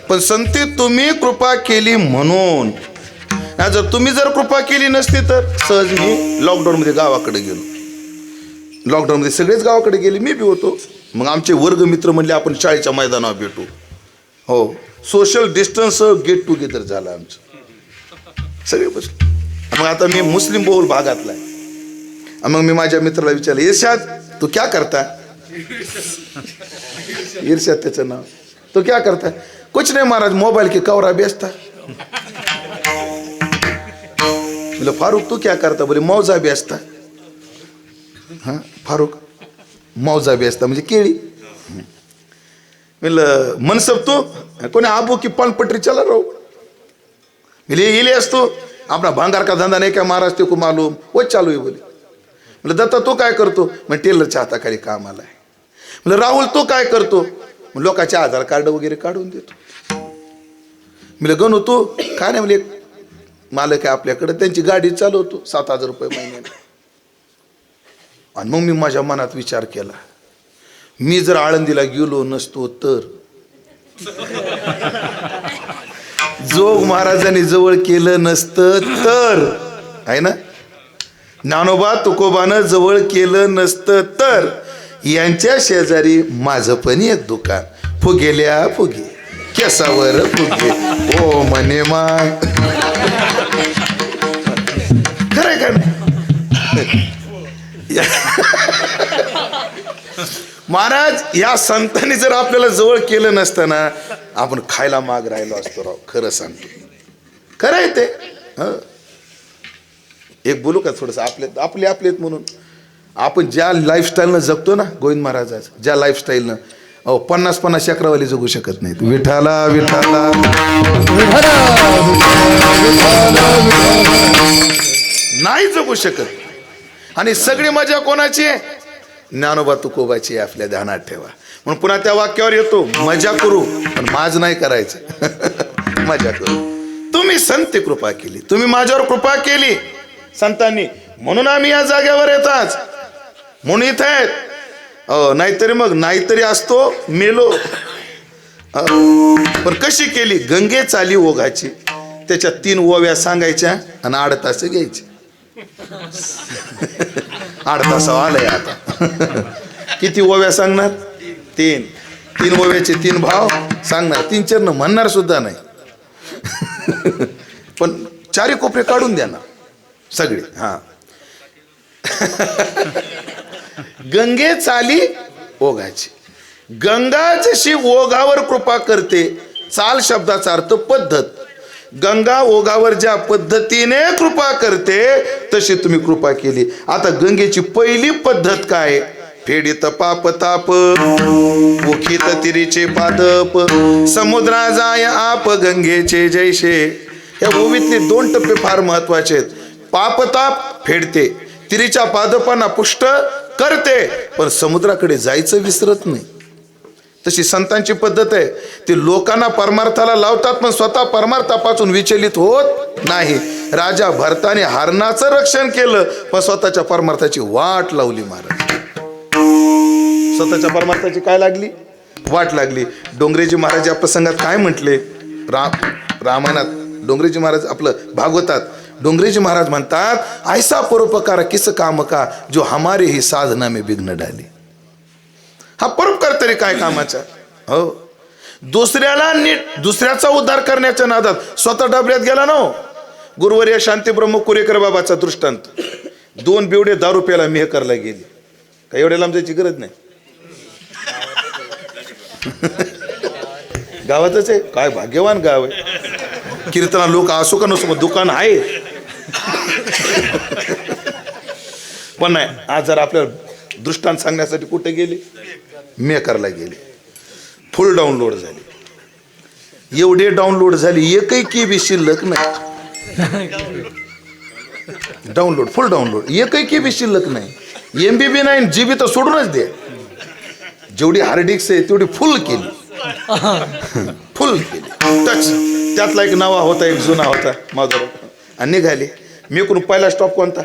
पण संती तुम्ही कृपा केली म्हणून, जर तुम्ही जर कृपा केली नसती तर सहज मी लॉकडाऊनमध्ये गावाकडे गेलो. लॉकडाऊनमध्ये सगळेच गावाकडे गेले, मी बी होतो. मग आमचे वर्गमित्र म्हणले आपण शाळेच्या मैदानावर भेटू. हो, सोशल डिस्टन्स गेट टुगेदर झालं आमचं, सगळे बसले. मग आता मी मुस्लिम बहुल भागातला आहे. मग मी माझ्या मित्राला विचारलं, इर्शाद तू क्या करता? इर्शाद त्याचं नाव. तो क्या करता? कुछ नहीं महाराज, मोबाइल के कवरा बेचता. बोले फारूक तू क्या करता? बोले मौजा बेचता. हाँ फारूक मौजा बेचता म्हणजे केळी. म्हणलं मनसब तू? कोणी आबू की पानपट्टी चला रहो. बोले इलियास तू? अपना भांगार का धंदा नहीं क्या महाराज ते को मालूम? वो चालू आहे. बोले म्हणजे दत्ता तू काय करतो? मग टेलरच्या हाताखाली काम आलाय. म्हणजे राहुल तू काय करतो? मग लोकांचे आधार कार्ड वगैरे काढून देतो. म्हणजे गणू तू काय नाही? म्हणजे मालक आहे आपल्याकडे, त्यांची गाडी चालवतो, 7,000 रुपये महिन्याला. आणि मग मी माझ्या मनात विचार केला, मी जर आळंदीला गेलो नसतो तर, जोग महाराजांनी जवळ केलं नसतं तर, आहे ना, ज्ञानोबा तुकोबानं जवळ केलं नसतं तर, यांच्या शेजारी माझं पण एक दुकान, फुगेल्या फुगे केसावर फुगे ओ म्हणे माय. खरंय का नाही? महाराज या संतांनी जर आपल्याला जवळ केलं नसतं ना, आपण खायला माग राहिलो असतो राव. खरं सांगतो, खरं आहे ते. एक बोलू का थोडंसं आपले म्हणून. आपण ज्या लाईफस्टाईलनं जगतो ना गोविंद महाराजाच, ज्या लाईफस्टाईलनं, 50-50 चक्रवाली जगू शकत नाहीत. विठाला विठाला नाही जगू शकत. आणि सगळी मजा कोणाची? ज्ञानोबा तुकोबाची. आपल्या ध्यानात ठेवा. म्हणून पुन्हा त्या वाक्यावर येतो, मजा करू पण माज नाही करायचं. मजा करू. तुम्ही संत कृपा केली, तुम्ही माझ्यावर कृपा केली संतांनी, म्हणून आम्ही या जागेवर येतात, म्हणून इथं आहेत. नाहीतरी असतो मेलो. पण कशी केली? गंगे चाली ओघाची. त्याच्या 3 ओव्या सांगायच्या आणि 8 तास घ्यायचे. 8 तासावर आलंय आता. किती ओव्या सांगणार? 3 ओव्याचे 3 भाव सांगणार. 3 चरण म्हणणार सुद्धा नाही. पण चारी कोपरे काढून द्या ना सगळे. हा गंगे चाली ओघाची. गंगा जशी ओघावर कृपा करते, चाल शब्दाचा अर्थ पद्धत. गंगा ओघावर ज्या पद्धतीने कृपा करते तशी तुम्ही कृपा केली. आता गंगेची पहिली पद्धत काय? फेडित पाप ताप, ओखित तिरीचे पादप, समुद्रा जाय आप गंगेचे जैसे. या ओवीतले 2 टप्पे फार महत्वाचे आहेत. पापताप फेडते, तिरीच्या पादपांना पुष्ट करते, पण समुद्राकडे जायचं विसरत नाही. तशी संतांची पद्धत आहे. ते लोकांना परमार्थाला लावतात पण स्वतः परमार्थापासून विचलित होत नाही. राजा भरताने हरणाचं रक्षण केलं पण स्वतःच्या परमार्थाची वाट लावली महाराज. स्वतःच्या परमार्थाची काय लागली? वाट लागली. डोंगरेजी महाराज या प्रसंगात काय म्हटले? रामायणात डोंगरेजी महाराज, आपलं भागवतात डोंगरेजी महाराज म्हणतात, ऐसा परोपकार किस काम का जो हमारे ही साधना में विघ्न डाले. हा परोपकार तरी काय कामाचा? हो, दुसऱ्याला नीट, दुसऱ्याचा उद्धार करण्याच्या नादात स्वतः डबऱ्यात गेला ना. गुरुवर्य शांतीब्रह्म कुरेकर बाबाचा दृष्टांत. 2 बिवडे दारू प्यायला मेहकरला गेले. काय एवढ्या लांब जायची गरज नाही. गावातच आहे. काय भाग्यवान गाव आहे. कीर्तना लोक असो का नसो, दुकान आहे. पण नाही, आज जर आपल्याला दृष्टांत सांगण्यासाठी कुठे गेले? मेकरला गेले. फुल डाउनलोड झाली. एवढे डाउनलोड झाली, एकही केबी शिल्लक नाही. डाउनलोड, फुल डाउनलोड, एकही केबी शिल्लक नाही. MBB नाही, GB तर सोडूनच दे. जेवढी हार्ड डिस्क आहे तेवढी फुल केली. फुल केली टच. त्यातला एक नवा होता, एक जुना होता माझा. आणि निघाले. मी कोण पहिला स्टॉप कोणता?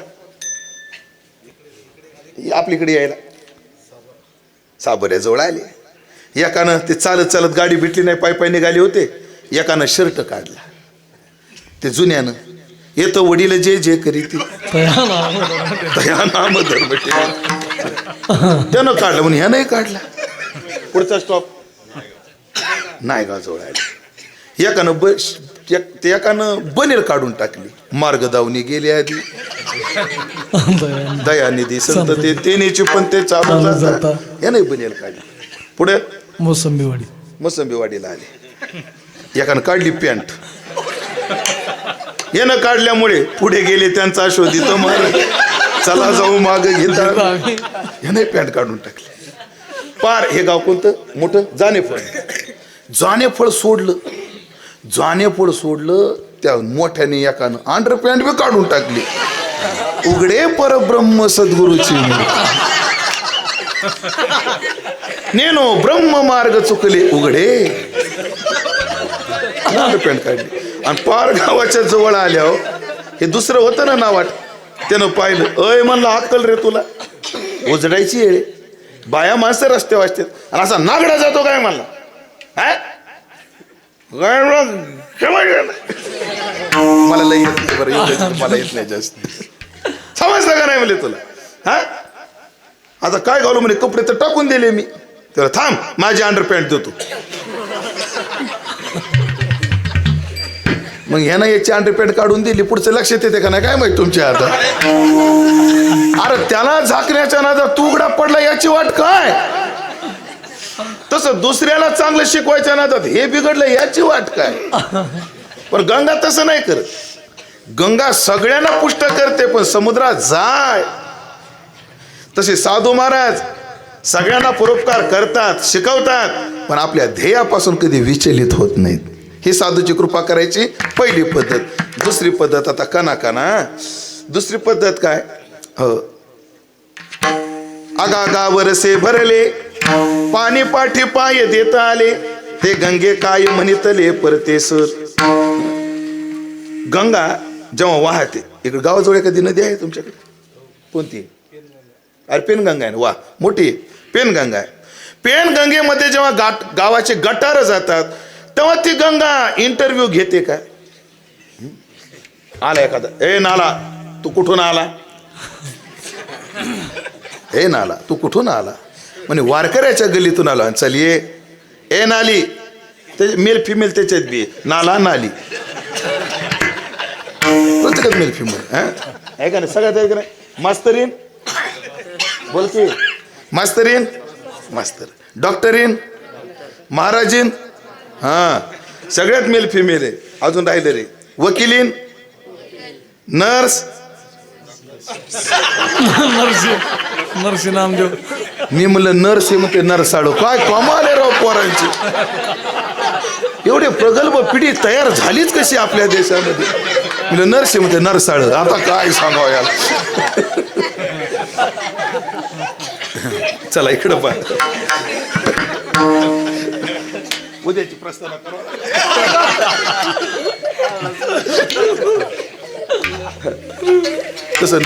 आपलीकडे यायला साबऱ्याजवळ आले. एकानं ते चालत चालत गाडी भेटली नाही, पाय पाय निघाले होते. एकानं शर्ट काढला ते जुन्यानं, येतो वडील जे जे करी ती तया नाम धर्म ठेवा. त्यानं काढलं म्हणून ह्यानंही काढला. पुढचा स्टॉप नायगाव आले. एकानं बनेर काढून टाकली. मार्ग दावणी गेली आधी. दयानिधी संत ते तेनेची पण ते चालू जाता. याने बनेर काढली. पुढे मोसंबीवाडीला आले. एकानं काढली पॅन्ट. यानं काढल्यामुळे पुढे गेले त्यांचा शोधित मार. चला जाऊ माग घेता. याने पॅन्ट काढून टाकली. पार हे गाव कोणतं मोठं? जानेफळ. जानेफळ सोडलं. जानेफळ सोडलं. त्या मोठ्याने एकानं अंडर पॅन्ट बी काढून टाकली. उघडे परब्रह्म सद्गुरूची नेनो ब्रह्म मार्ग चुकले उघडे. अंडर पॅन्ट काढली. आणि पार गावाच्या जवळ आल्यावर हे दुसरं होतं ना नावाट. त्यानं पाहिलं. अय म्हणलं अक्कल रे तुला, उजडायची येळे. बाया माणसं रस्ते वाचतात आणि असा नागडा जातो काय म्हणला? मला लई येत नाही बरं, मला येत नाही जास्त. समजलं का नाही म्हणले तुला? हा आता काय घालू म्हणे? कपडे तर टाकून दिले मी. त्याला थांब, माझी अंडर पॅन्ट देतो. मग ह्यानं याची अंडर पॅन्ट काढून दिली. पुढचं लक्षात येते का नाही काय माहित तुमच्या आता? अरे त्याला झाकण्याच्या नादात तू उघडा पडला याची वाट काय? तसं दुसऱ्याला चांगलं शिकवायच्या नादात हे बिघडलं याची वाट काय? पण गंगा तसं नाही करत. गंगा सगळ्यांना पुष्ट करते पण समुद्रात जाय. तसे साधू महाराज सगळ्यांना परोपकार करतात, शिकवतात, पण आपल्या ध्येयापासून कधी विचलित होत नाहीत. ही साधूची कृपा करायची पहिली पद्धत. दुसरी पद्धत आता काना. दुसरी पद्धत काय? हो, आगा वरसे भरले, पाणी पाठी पाय देत आले, ते गंगे काय म्हणितले परतेसर. गंगा जेव्हा वाहते, इकडे गावाजवळ एखादी नदी आहे तुमच्याकडे? कोणती? अरे पेनगंगा आहे. वा, मोठी पेनगंगा आहे. पेनगंगेमध्ये जेव्हा गावाचे गटार जातात तेव्हा ती गंगा इंटरव्ह्यू घेते का? आला एखादा, ए नाला तू कुठून आला? ए नाला तू कुठून आला? म्हणे वारकऱ्याच्या गलीतून आला. चल ये. ए नाली, मेल फिमेल त्याच्यात बी नाला नाली. प्रत्येकात मेल फिमेल आहे का नाही? सगळ्यात आहे का नाही? मास्तरीन बोल की, मास्तरीन मास्तर, डॉक्टरीन, महाराजीन, हा सगळ्यात मेल फिमेल आहे. अजून राहिले रे वकिलीन, नर्स, नरसी नामदेव. मी म्हणलं नर्स आहे म्हणते नरसाळू. काय कमाल आहे राव पोरांची. एवढे प्रगल्भ पिढी तयार झालीच कशी आपल्या देशामध्ये. म्हणलं नर्स आहे म्हणते नरसाळ. आता काय सांगावं याला. चला इकडं पाह, उद्याची प्रस्तावना करा. तसं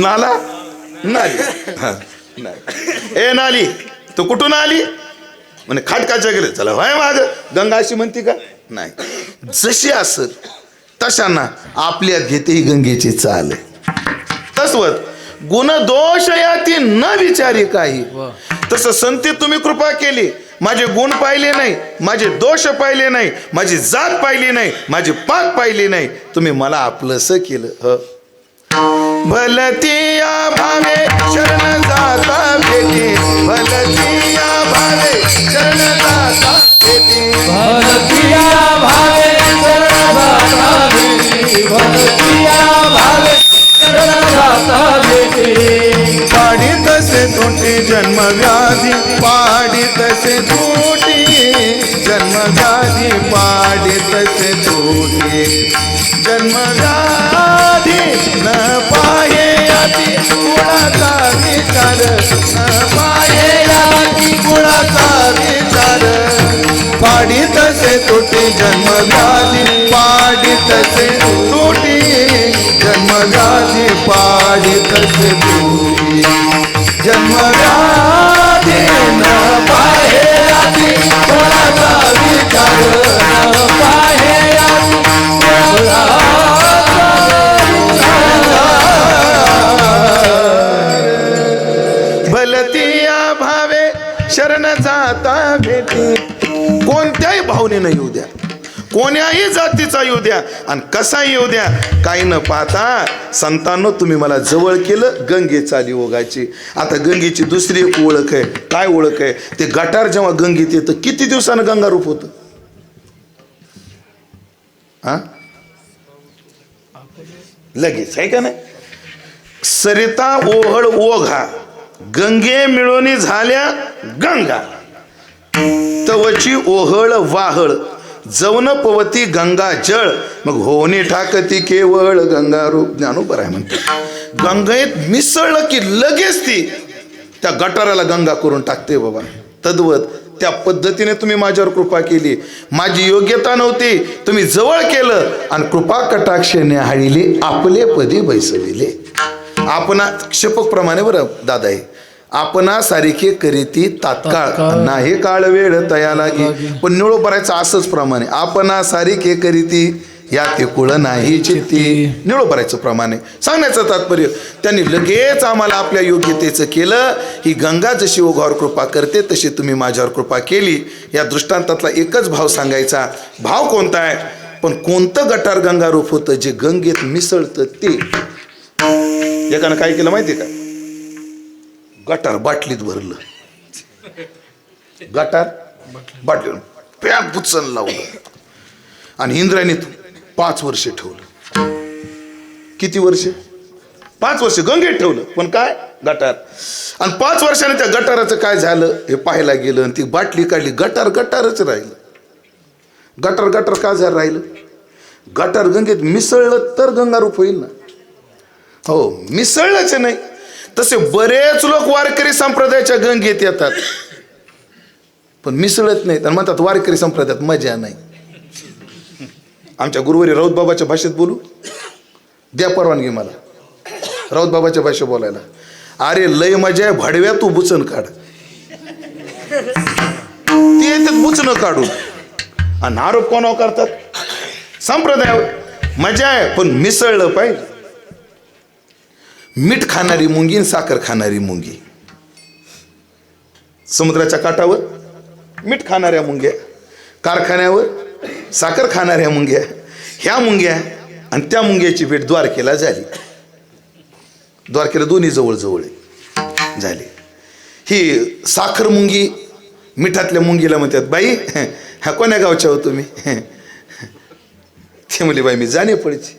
नाला नाली, हा नाही. ए नाली तू कुठून आली म्हणे खाटकाच्या गेले. चला व्हाय माग गंगा अशी म्हणते का? नाही. जशी असत तशांना आपल्यात घेते ही गंगेची चाल. तसवत गुण दोष याती न विचारी काही. तसं संती तुम्ही कृपा केली, माझे गुण पाहिले नाही, माझे दोष पाहिले नाही, माझी जात पाहिली नाही, माझी पाक पाहिली नाही, तुम्ही मला आपलंसं केलं. भलतिया भावे शरण जाता भेटी, भलतिया भावे शरण जाता भेटी, भलतिया भावे शरण जाता भेटी, भलतिया भावे शरण जाता भेटी. पाडी तसे तोटी जन्म व्याधी, पाडी तसे तोटी जन्म व्याधी, पाडी तसे तोटी जन्म व्याधी. न पाये याती कुळाचा विचार, न पाये याती कुळाचा विचार. पाडी तसे तोटी जन्म व्याधी, पाडी तसे तोटी जन्म व्याधी, पाडी तसे तोटी जन्म व्याधी. न पाये याती कुळाचा विचार, न पाये याती कुळाचा भलतिया भावे शरण जाता भेटी. कोणत्याही भावनेनं येऊ द्या, कोण्याही जातीचा येऊ द्या आणि कसा येऊ द्या, काही न पाहता संतांनो तुम्ही मला जवळ केलं. गंगे चाली ओघाची. आता गंगेची दुसरी एक ओळख आहे. काय ओळख आहे? ते गटार जेव्हा गंगेत येतं किती दिवसानं गंगारूप होतं? हा लगेच आहे का नाही? सरिता ओहळ ओघा, गंगे मिळवणी झाल्या गंगा, तवची ओहळ वाहळ, जवन पवती गंगा जळ, मग होणे ठाकती केवळ गंगा रूप. ज्ञानोबर आहे म्हणते गंगेत मिसळलं की लगेच ती त्या गटाराला गंगा करून टाकते बाबा. तद्वत त्या पद्धतीने तुम्ही माझ्यावर कृपा केली. माझी योग्यता नव्हती, तुम्ही जवळ केलं आणि कृपा कटाक्षाने हाळिले, आपले पदी बैसविले. आपणा क्षेपक प्रमाणे बरं दादा आहे, आपणा सारिखे करीती तात्काळ, नाही काळ वेळ तया लागे. पण निळो भरायचं असंच प्रमाणे, आपणा सारिखे करीती या ते कुळ नाही चित्ती. निळो भरायचं प्रमाणे सांगण्याचं तात्पर्य त्यांनी लगेच आम्हाला आपल्या योग्यतेचं केलं. ही गंगा जशी ओघावर कृपा करते तशी तुम्ही माझ्यावर कृपा केली. या दृष्टांतातला एकच भाव सांगायचा. भाव कोणता आहे? पण कोणतं गटार गंगा रूप होतं जे गंगेत मिसळतं ते. एकानं काय केलं माहिती का? गटार बाटलीत भरलं, गटार बाटलीवर पॅक बुचन लावलं आणि इंद्रायणीत 5 वर्ष ठेवलं. किती वर्ष? 5 वर्ष गंगेत ठेवलं. पण काय? गटार. आणि 5 वर्षाने त्या गटाराचं काय झालं हे पाहायला गेलं आणि ती बाटली काढली. गटार गटारच राहिलं. गटार गटार का झालं राहिलं? गटार गंगेत मिसळलं तर गंगारूप होईल ना. हो, मिसळलंच नाही. तसे बरेच लोक वारकरी संप्रदायाच्या गंगेत येतात पण मिसळत नाहीत आणि म्हणतात वारकरी संप्रदायात मजा नाही. आमच्या गुरुवारी राऊत बाबाच्या भाषेत बोलू द्या परवानगी मला, राऊत बाबाच्या भाषेत बोलायला. अरे लय मजा आहे, भाडव्या तू बुचन काढ. ते येतात बुचणं काढून आणि आरोप कोणावर करतात? संप्रदायावर. मजा आहे पण मिसळलं पाहिजे. मीठ खाणारी मुंगी आणि साखर खाणारी मुंगी. समुद्राच्या काठावर मीठ खाणाऱ्या मुंग्या, कारखान्यावर साखर खाणाऱ्या मुंग्या. ह्या मुंग्या आणि त्या मुंग्याची भेट द्वारकेला झाली. द्वारकेला दोन्ही जवळ झाली. ही साखर मुंगी मिठातल्या मुंगीला म्हणतात, बाई हा कोण्या गावच्या हो तुम्ही? ते म्हणले, बाई मी जानेफळची.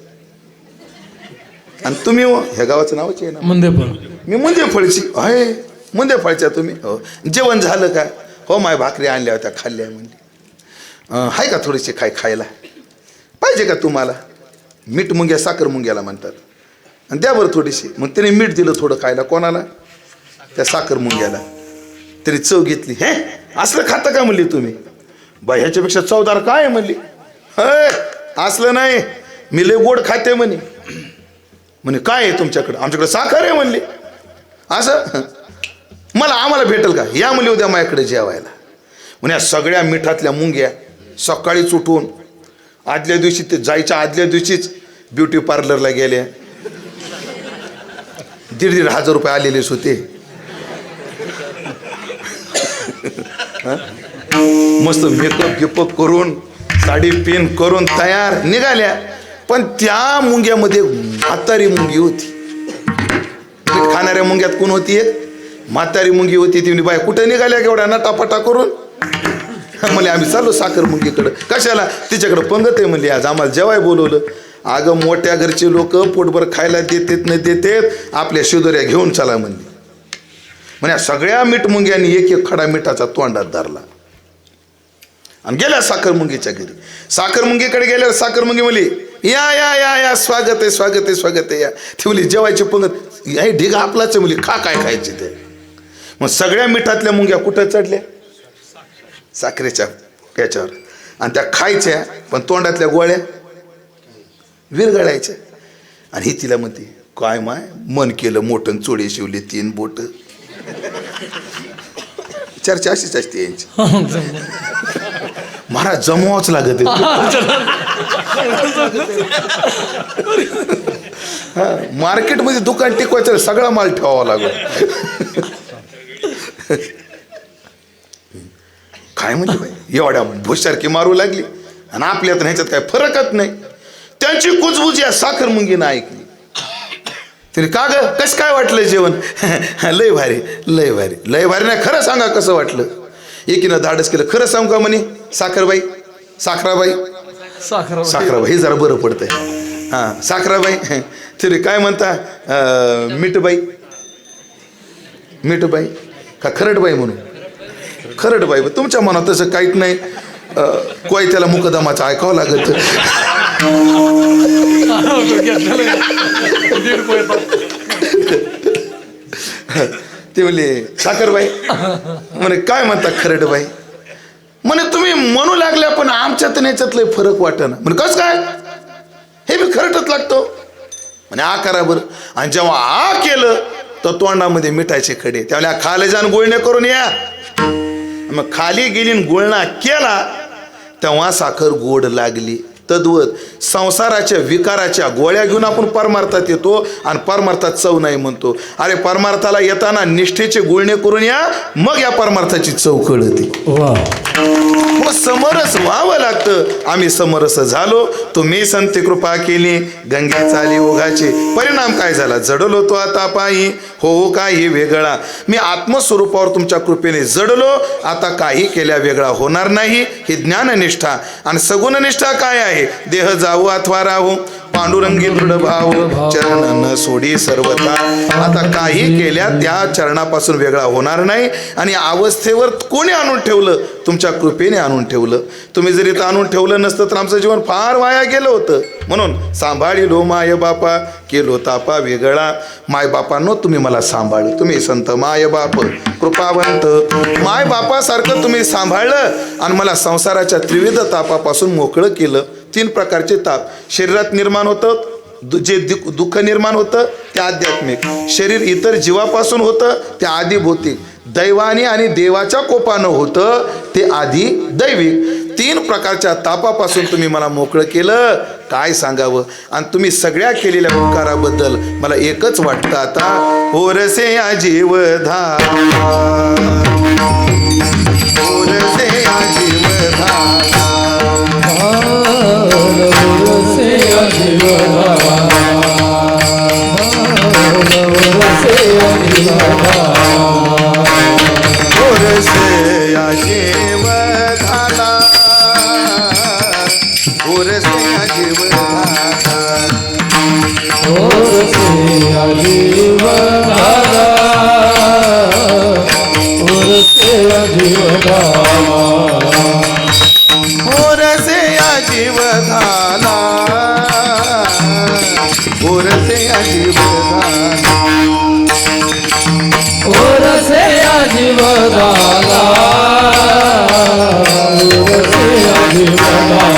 आणि तुम्ही हो? ह्या गावाचं नावच आहे ना मुंदेफळ. मी मुंदेफळची आहे. मुंदेफळच्या तुम्ही? हो. जेवण झालं का? हो, माय भाकरी आणल्या होत्या, खाल्ल्या. म्हणली आहे का थोडीशी खायला पाहिजे का तुम्हाला? मीठ मुंग्या साखर मुंग्याला म्हणतात. आणि द्या बरं थोडीशी. मग त्याने मीठ दिलं थोडं खायला. कोणाला? त्या साखर मुंग्याला. तरी चव घेतली. हे असलं खातं का म्हणली तुम्ही? बाई ह्याच्यापेक्षा चवदार काय म्हणली. असलं नाही, मी लय गोड खाते म्हणे. काय आहे तुमच्याकडं? आमच्याकडे साखर आहे म्हणली. असं आम्हाला भेटेल का? या म्हणली उद्या माझ्याकडे जेवायला. म्हणे सगळ्या मिठातल्या मुंग्या सकाळीच उठून आदल्या दिवशी, ते जायच्या आदल्या दिवशीच ब्युटी पार्लरला गेल्या. 1,500 रुपये आलेलेच होते. मस्त मेकअप गिपअप करून साडी पिन करून तयार निघाल्या. पण त्या मुंग्यामध्ये म्हातारी मुंगी होती. मीठ खाणाऱ्या मुंग्यात कोण होती? म्हातारी मुंगी होती. ती बाय कुठे निघाल्या केवढ्या नटापटा करून? म्हणले आम्ही चाललो साखर मुंगीकडं. कशाला? तिच्याकडं पंगत आहे म्हणली, आज आम्हाला जेवाय बोलवलं. अगं मोठ्या घरचे लोक पोटभर खायला देतेत न देतेत, आपल्या शिदोऱ्या घेऊन चला म्हणली. म्हणजे सगळ्या मीठ मुंग्यांनी एक खडा मिठाचा तोंडात धरला आणि गेल्या साखर मुंगीच्या घरी. साखर मुंगीकडे गेल्यावर साखर मुंगी म्हणली, या या या या स्वागत आहे स्वागत आहे स्वागत आहे या. ती म्हणली जेवायची पंगत हे ढिगा आपलाच म्हणली, खा काय खायचे ते. मग सगळ्या मिठातल्या मुंग्या कुठं चढल्या? साखरेच्या याच्यावर. आणि त्या खायच्या, पण तोंडातल्या गोळ्या विरघळायच्या. आणि ही तिला म्हणते, काय माय मन केलं मोठं, चोळी शिवली 3 बोट. चर्चा अशीच असते यांची. महाराज जमवाच लागत. मार्केटमध्ये दुकान टिकवायचं, सगळा माल ठेवावा लागला. काय म्हणजे बाई एवढ्या भुसारखी मारू लागली आणि आपल्यात ह्याच्यात काय फरकच नाही. त्यांची कुजबुज या साखर मुंगीनं ऐकली. तरी का ग कसं काय वाटलं जेवण? लय भारी लय भारी लय भारी. नाही खरं सांगा कसं वाटलं? एकीनं धाडस केलं, खरं सांगू का म्हणे साखराबाई साखराबाई हे जरा बरं पडतंय. हां साखराबाई. तरी काय म्हणता मिठबाई का खरडबाई म्हणून? खरडबाई. तुमच्या मनात तसं काहीच नाही. कोय त्याला मुकदमाचं ऐकावं लागत. ते म्हणले साखरबाई. म्हणे काय म्हणता खरडबाई? म्हणे तुम्ही म्हणू लागल्या पण आमच्यात याच्यात लय फरक वाटेना. म्हणे कसं काय? हे बी खरटच लागतो म्हणे. आ करा बरं. आणि जेव्हा आ केलं तर तोंडामध्ये मिठाचे खडे. त्यावेळेला खाली जाऊन गुळण्या करून या. मग खाली गेली गुळणा केला तेव्हा साखर गोड लागली. तद्वत संसाराच्या विकाराच्या गोळ्या घेऊन आपण परमार्थात येतो आणि परमार्थात चव नाही म्हणतो. अरे परमार्थाला येताना निष्ठेचे गुळणे करून या, मग या परमार्थाची चव कळते. मग समरस व्हावं लागतं. आम्ही समरस झालो. तुम्ही संत कृपा केली, गंगे चाली ओघाचे. परिणाम काय झाला? जडलो तो आता पायी, हो काही वेगळा. मी आत्मस्वरूपावर तुमच्या कृपेने जडलो. आता काही केल्या वेगळा होणार नाही. ही ज्ञाननिष्ठा. आणि सगुण निष्ठा काय आहे? देह जाऊ अथवा राहू, पांडुरंगी दृढ भाव, चरण न सोडी सर्वथा. आता काही केल्या त्या चरणापासून वेगळा होणार नाही. आणि अवस्थेवर कोणी आणून ठेवलं? तुमच्या कृपेने आणून ठेवलं. तुम्ही जर इथं आणून ठेवलं नसतं तर आमचं जीवन फार वाया गेलं होतं. म्हणून सांभाळिलो माय बापा, केलो तापा वेगळा. माय बापांनो तुम्ही मला सांभाळलं. तुम्ही संत माय बाप कृपावंत. माय बापासारखं तुम्ही सांभाळलं आणि मला संसाराच्या त्रिविध तापापासून मोकळं केलं. 3 प्रकारचे ताप शरीरात निर्माण होतं. जे दुःख निर्माण होतं ते आध्यात्मिक. शरीर इतर जीवापासून होतं ते आधी भौतिक. दैवाने आणि देवाच्या कोपानं होतं ते आधी दैविक. 3 प्रकारच्या तापापासून तुम्ही मला मोकळं केलं. काय सांगावं? आणि तुम्ही सगळ्या केलेल्या उपकाराबद्दल मला एकच वाटतं आता, ओरसे या जीवधारा, ओरसे या जीवधारा, ओरसे या जीवधारा. जीव झाला उरसे या जीव झाला ओरसे या जीव झाला ओरसे या जीव झाला उरसे या जीव झाला उरसे या जीव झाला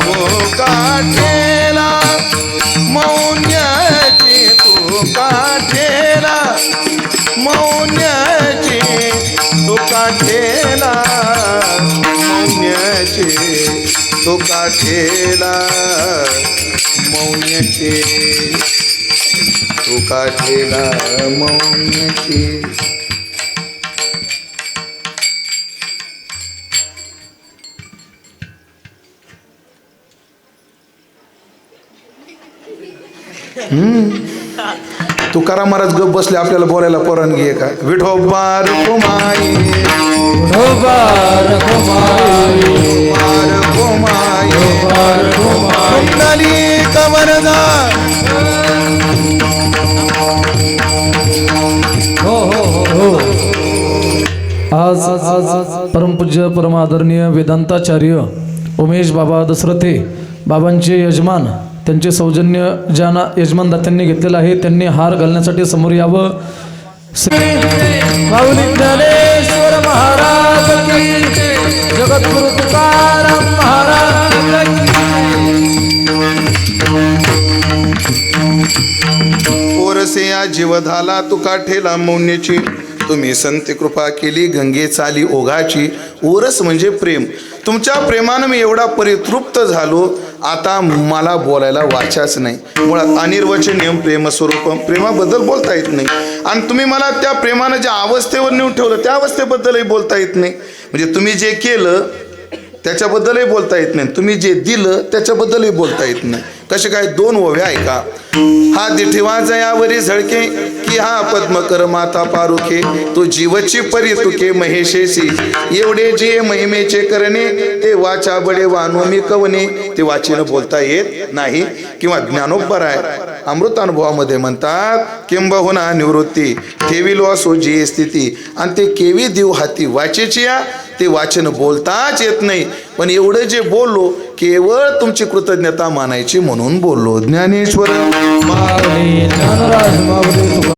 तू काठेला मौन्याची तू काठेला मौन्याची तू काठेला मौन्याची तू काठेला मौन्याची तू काठेला मौन्याची तुकाराम महाराज गप बसले आपल्याला बोलायला परवानगी आहे का विठोबार कुमाई ढोबार कुमारी बार कुमाई ढोबार कुमारी कुंडली कवरदा हो हो हो आज परमपूज्य परमादरणीय वेदांताचार्य उमेश बाबा दसरथे बाबांचे यजमान त्यांचे सौजन्य ज्यांना यजमानदात्यांनी घेतलेलं आहे त्यांनी हार घालण्यासाठी समोर यावं माऊली ज्ञानेश्वर महाराज की जगद्गुरु तुकाराम महाराज ओरसे या जीव झाला तुका ठेला मौन्याची तुम्ही संत कृपा केली गंगे चाली ओघाची ओरस म्हणजे प्रेम तुमच्या प्रेमानं मी एवढा परितृप्त झालो आता मला बोलायला वाचाच नाही मुळात अनिर्वचनीय प्रेमस्वरूपम प्रेमाबद्दल बोलता येत नाही आणि तुम्ही मला त्या प्रेमानं ज्या अवस्थेवर नेऊन ठेवलं त्या अवस्थेबद्दलही बोलता येत नाही म्हणजे तुम्ही जे केलं त्याच्याबद्दलही बोलता येत नाही तुम्ही जे दिलं त्याच्याबद्दलही बोलता येत नाही कसे काय दोन ओव्या आहे का हा दिठिवा जयावरी झळके की हा पद्मकर माता पारुखे तो जीवची परी तुके महेशेसी एवढे जे महिमेचे करणे ते वाचा बडे वानो मी कवने ते वाचीनं बोलता येत नाही किंवा ज्ञानोबराय अमृतानुभवामध्ये म्हणतात किंबहुना निवृत्ती ठेविलो असो जी स्थिती आणि ते केवी देव हाती वाचेची ते वाचन बोलताच येत नाही पण एवढं जे बोललो केवळ तुमची कृतज्ञता मानायची म्हणून बोललो ज्ञानेश्वर माऊली ज्ञानराज माऊली